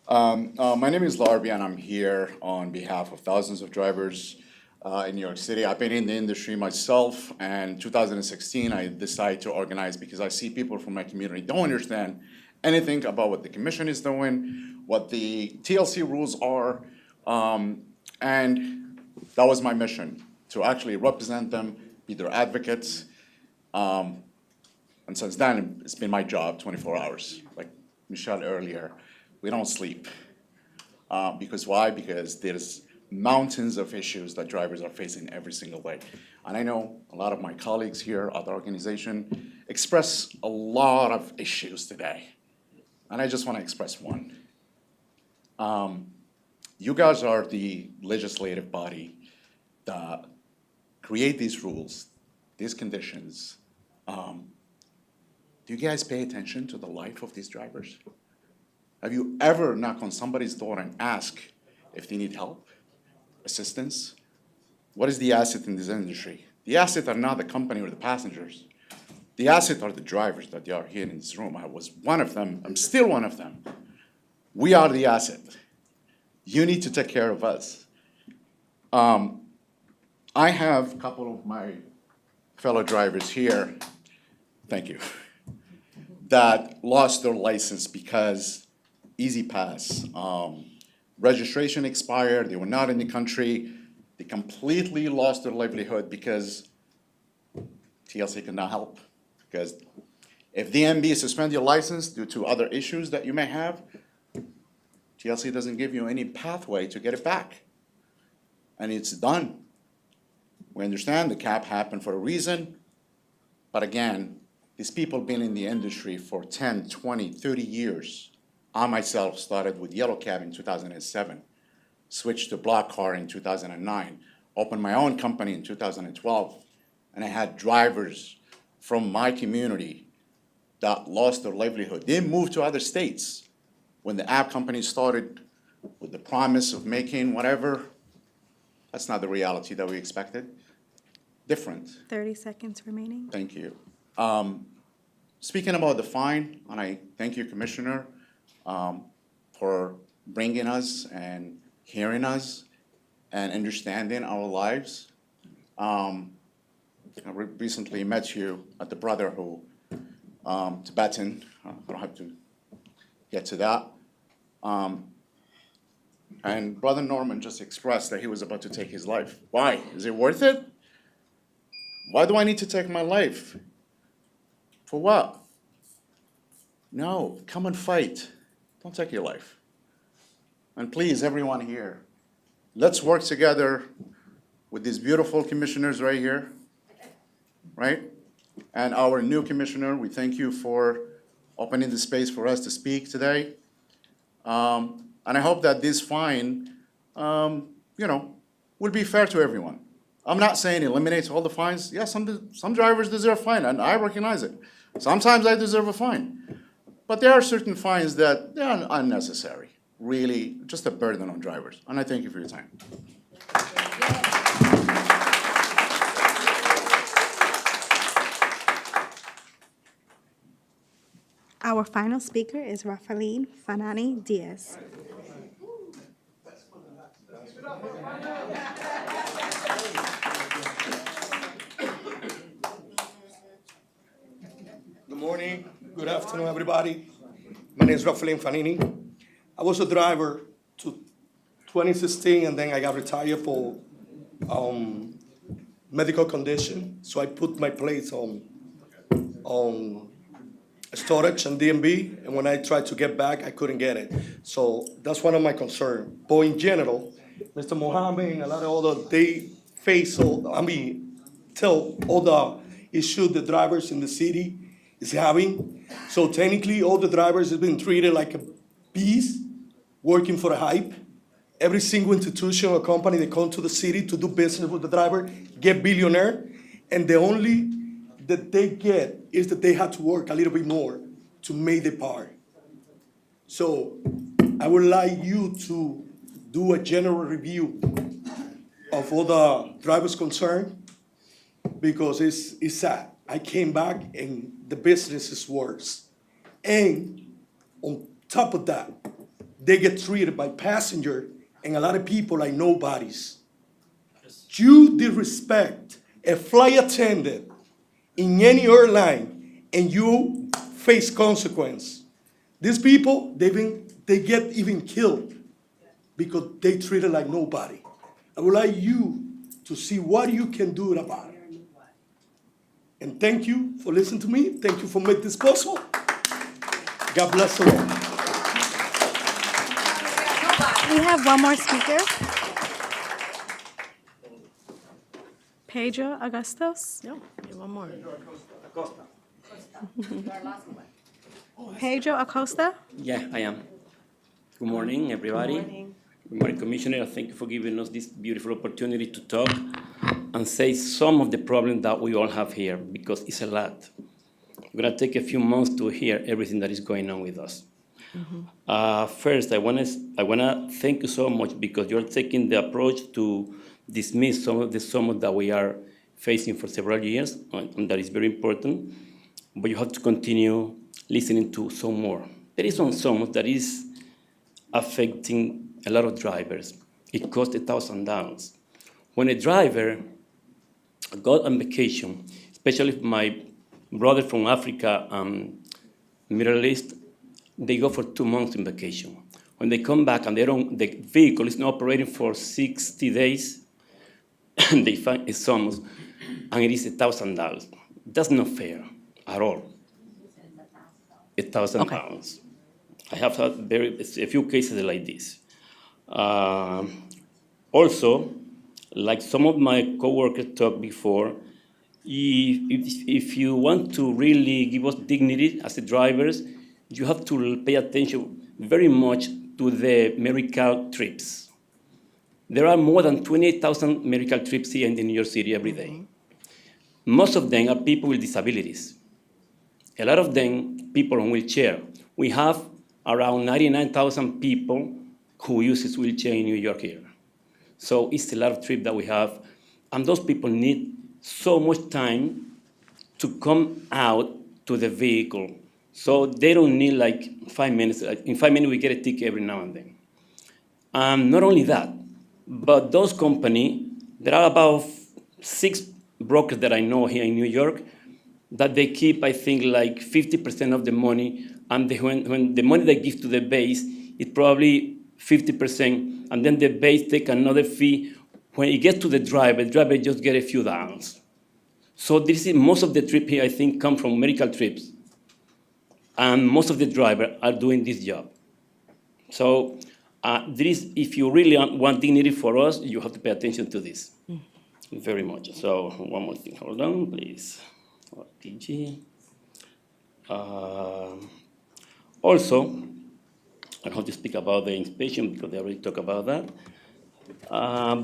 My name is Larbi, and I'm here on behalf of thousands of drivers in New York City. I've been in the industry myself, and in 2016, I decided to organize because I see people from my community don't understand anything about what the commission is doing, what the TLC rules are, and that was my mission, to actually represent them, be their advocates. And since then, it's been my job 24 hours, like Michelle earlier. We don't sleep. Because why? Because there's mountains of issues that drivers are facing every single day. And I know a lot of my colleagues here at the organization express a lot of issues today. And I just want to express one. You guys are the legislative body that create these rules, these conditions. Do you guys pay attention to the life of these drivers? Have you ever knocked on somebody's door and asked if they need help, assistance? What is the asset in this industry? The asset are not the company or the passengers. The asset are the drivers that they are here in this room. I was one of them. I'm still one of them. We are the asset. You need to take care of us. I have a couple of my fellow drivers here, thank you, that lost their license because Easy Pass. Registration expired, they were not in the country, they completely lost their livelihood because TLC could not help. Because if DMV suspend your license due to other issues that you may have, TLC doesn't give you any pathway to get it back. And it's done. We understand the cap happened for a reason, but again, these people been in the industry for 10, 20, 30 years. I myself started with Yellow Cab in 2007, switched to Black Car in 2009, opened my own company in 2012, and I had drivers from my community that lost their livelihood. They moved to other states. When the app company started with the promise of making whatever, that's not the reality that we expected. Different. 30 seconds remaining. Thank you. Speaking about the fine, and I thank you, Commissioner, for bringing us and hearing us and understanding our lives. I recently met you at the brother who, Tibetan, I don't have to get to that. And Brother Norman just expressed that he was about to take his life. Why? Is it worth it? Why do I need to take my life? For what? No, come and fight. Don't take your life. And please, everyone here, let's work together with these beautiful commissioners right here, right? And our new commissioner, we thank you for opening the space for us to speak today. And I hope that this fine, will be fair to everyone. I'm not saying eliminates all the fines. Yes, some drivers deserve a fine, and I recognize it. Sometimes I deserve a fine. But there are certain fines that they are unnecessary, really, just a burden on drivers. And I thank you for your time. Our final speaker is Rafaeline Fanani Diaz. Good morning, good afternoon, everybody. My name is Rafaeline Fanini. I was a driver to 2016, and then I got retired for medical condition. So I put my plates on storage and DMV, and when I tried to get back, I couldn't get it. So that's one of my concerns. But in general, Mr. Mohammed and a lot of other, they face tell all the issues the drivers in the city is having. So technically, all the drivers have been treated like a beast, working for a hype. Every single institution or company that come to the city to do business with the driver get billionaire, and the only that they get is that they have to work a little bit more to make the part. So I would like you to do a general review of all the drivers concerned, because it's sad. I came back and the business is worse. And on top of that, they get treated by passenger and a lot of people like nobodies. You disrespect a flight attendant in any airline and you face consequence. These people, they get even killed because they treat it like nobody. I would like you to see what you can do about it. And thank you for listening to me. Thank you for making this possible. God bless you all. We have one more speaker. Pedro Augustos. No, one more. Pedro Acosta. Yeah, I am. Good morning, everybody. Good morning, Commissioner. Thank you for giving us this beautiful opportunity to talk and say some of the problems that we all have here, because it's a lot. We're gonna take a few months to hear everything that is going on with us. First, I wanna thank you so much because you're taking the approach to dismiss some of the summons that we are facing for several years, and that is very important. But you have to continue listening to some more. There is one summons that is affecting a lot of drivers. It costs $1,000. When a driver got on vacation, especially my brother from Africa, Middle East, they go for 2 months in vacation. When they come back and the vehicle is not operating for 60 days, they find a summons, and it is $1,000. That's not fair at all. £1,000. I have had a few cases like this. Also, like some of my coworkers talked before, if you want to really give us dignity as the drivers, you have to pay attention very much to the medical trips. There are more than 28,000 medical trips here in New York City every day. Most of them are people with disabilities. A lot of them, people on wheelchair. We have around 99,000 people who uses wheelchair in New York here. So it's a lot of trips that we have, and those people need so much time to come out to the vehicle. So they don't need like 5 minutes. In 5 minutes, we get a ticket every now and then. Not only that, but those companies, there are about 6 brokers that I know here in New York that they keep, I think, like 50% of the money, and when the money they give to the base, it's probably 50%, and then the base take another fee. When it gets to the driver just get a few downs. So this is most of the trip here, I think, come from medical trips, and most of the drivers are doing this job. So if you really want dignity for us, you have to pay attention to this very much. So one more thing, hold on, please. TG. Also, I don't have to speak about the inspection because they already talked about that.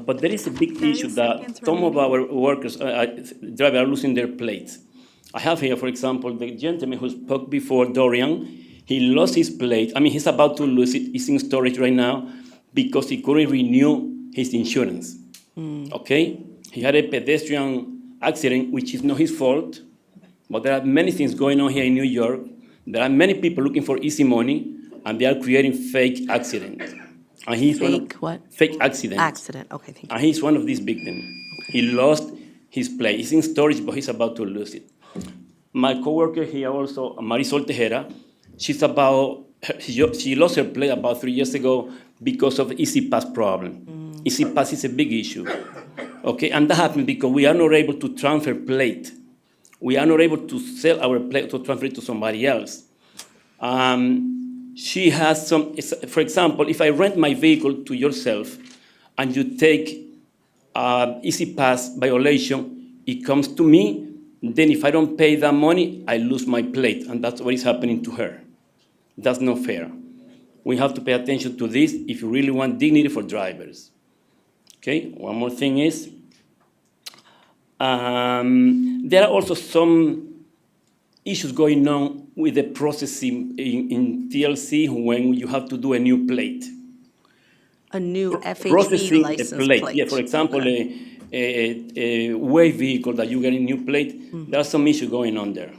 But there is a big issue that some of our workers, drivers, are losing their plates. I have here, for example, the gentleman who spoke before, Dorian. He lost his plate. I mean, he's about to lose it. It's in storage right now because he couldn't renew his insurance. Okay? He had a pedestrian accident, which is not his fault. But there are many things going on here in New York. There are many people looking for easy money, and they are creating fake accidents. And he's fake accidents. Accident, okay, thank you. And he's one of these victims. Okay. He lost his plate. It's in storage, but he's about to lose it. My coworker here also, Marisol Tejera, she lost her plate about 3 years ago because of Easy Pass problem. Easy Pass is a big issue. Okay, and that happened because we are not able to transfer plate. We are not able to sell our plate to transfer it to somebody else. She has some, for example, if I rent my vehicle to yourself and you take Easy Pass violation, it comes to me, then if I don't pay that money, I lose my plate, and that's what is happening to her. That's not fair. We have to pay attention to this if you really want dignity for drivers. Okay, one more thing is, there are also some issues going on with the processing in TLC when you have to do a new plate. A new FHV Processing license a plate. plate. Yeah, for example, a way vehicle that you get a new plate, there are some issues going on there.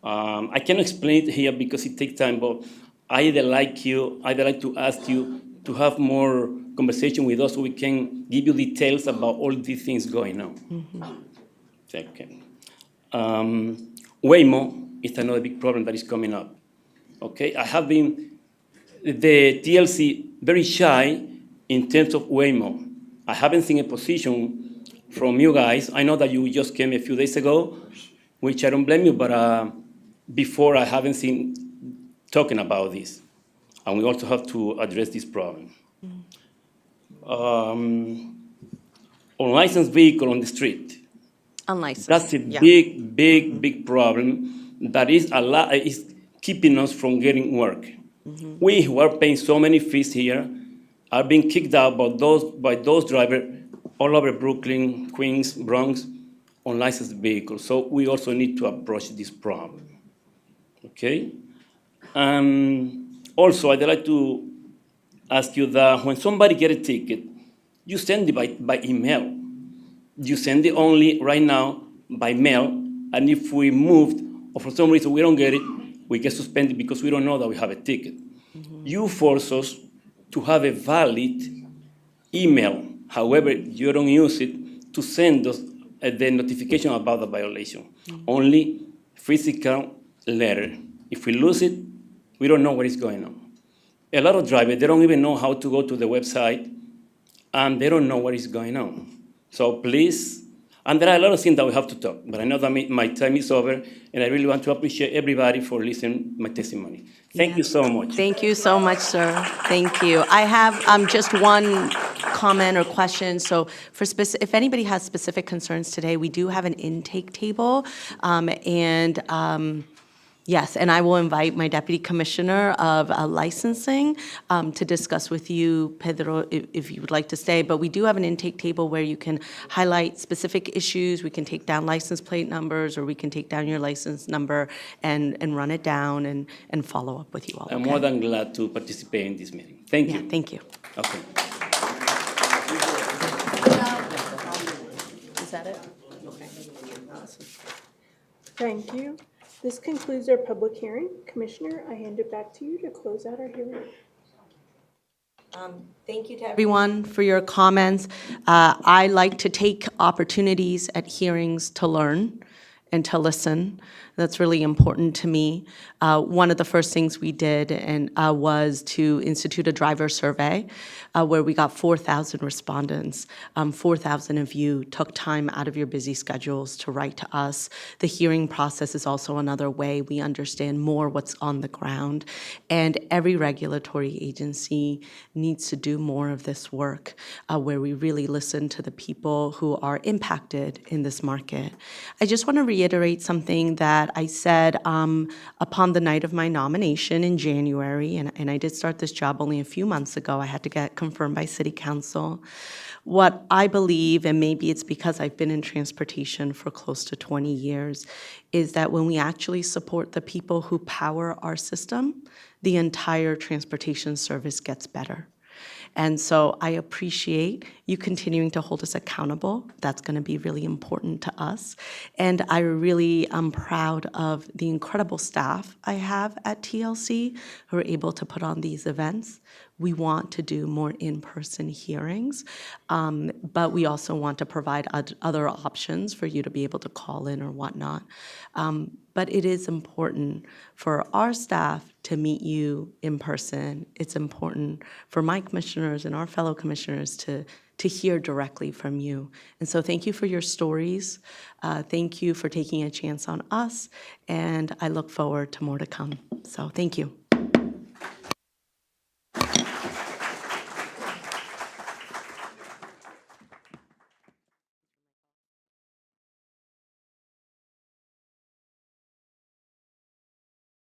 I cannot explain it here because it takes time, but I'd like to ask you to have more conversation with us so we can give you details about all these things going on. Second. Waymo is another big problem that is coming up. Okay, I have been, the TLC, very shy in terms of Waymo. I haven't seen a position from you guys. I know that you just came a few days ago, which I don't blame you, but before I haven't seen talking about this. And we also have to address this problem. Unlicensed vehicle on the street. Unlicensed. That's a yeah. big problem that is keeping us from getting work. We who are paying so many fees here are being kicked out by those drivers all over Brooklyn, Queens, Bronx, unlicensed vehicles. So we also need to approach this problem. Okay? Also, I'd like to ask you that when somebody gets a ticket, you send it by email. You send it only right now by mail, and if we moved or for some reason we don't get it, we get suspended because we don't know that we have a ticket. You force us to have a valid email, however you don't use it, to send us the notification about the violation. Only physical letter. If we lose it, we don't know what is going on. A lot of drivers, they don't even know how to go to the website, and they don't know what is going on. So please, and there are a lot of things that we have to talk, but I know that my time is over, and I really want to appreciate everybody for listening to my testimony. Thank you so much. Thank you so much, sir. Thank you. I have just one comment or question. So if anybody has specific concerns today, we do have an intake table, yes, and I will invite my Deputy Commissioner of Licensing to discuss with you, Pedro, if you would like to stay. But we do have an intake table where you can highlight specific issues. We can take down license plate numbers, or we can take down your license number and run it down and follow up with you all. I'm okay? more than glad to participate in this meeting. Thank you. Thank you. Okay. Is that it? Okay. Awesome. Thank you. This concludes our public hearing. Commissioner, I hand it back to you to close out our hearing. Thank you to everyone for your comments. I like to take opportunities at hearings to learn and to listen. That's really important to me. One of the first things we did was to institute a driver survey where we got 4,000 respondents. 4,000 of you took time out of your busy schedules to write to us. The hearing process is also another way we understand more what's on the ground. And every regulatory agency needs to do more of this work where we really listen to the people who are impacted in this market. I just want to reiterate something that I said upon the night of my nomination in January, and I did start this job only a few months ago. I had to get confirmed by City Council. What I believe, and maybe it's because I've been in transportation for close to 20 years, is that when we actually support the people who power our system, the entire transportation service gets better. And so I appreciate you continuing to hold us accountable. That's going to be really important to us. And I really am proud of the incredible staff I have at TLC who are able to put on these events. We want to do more in-person hearings, but we also want to provide other options for you to be able to call in or whatnot. But it is important for our staff to meet you in person. It's important for my commissioners and our fellow commissioners to hear directly from you. And so thank you for your stories. Thank you for taking a chance on us. And I look forward to more to come. So thank you.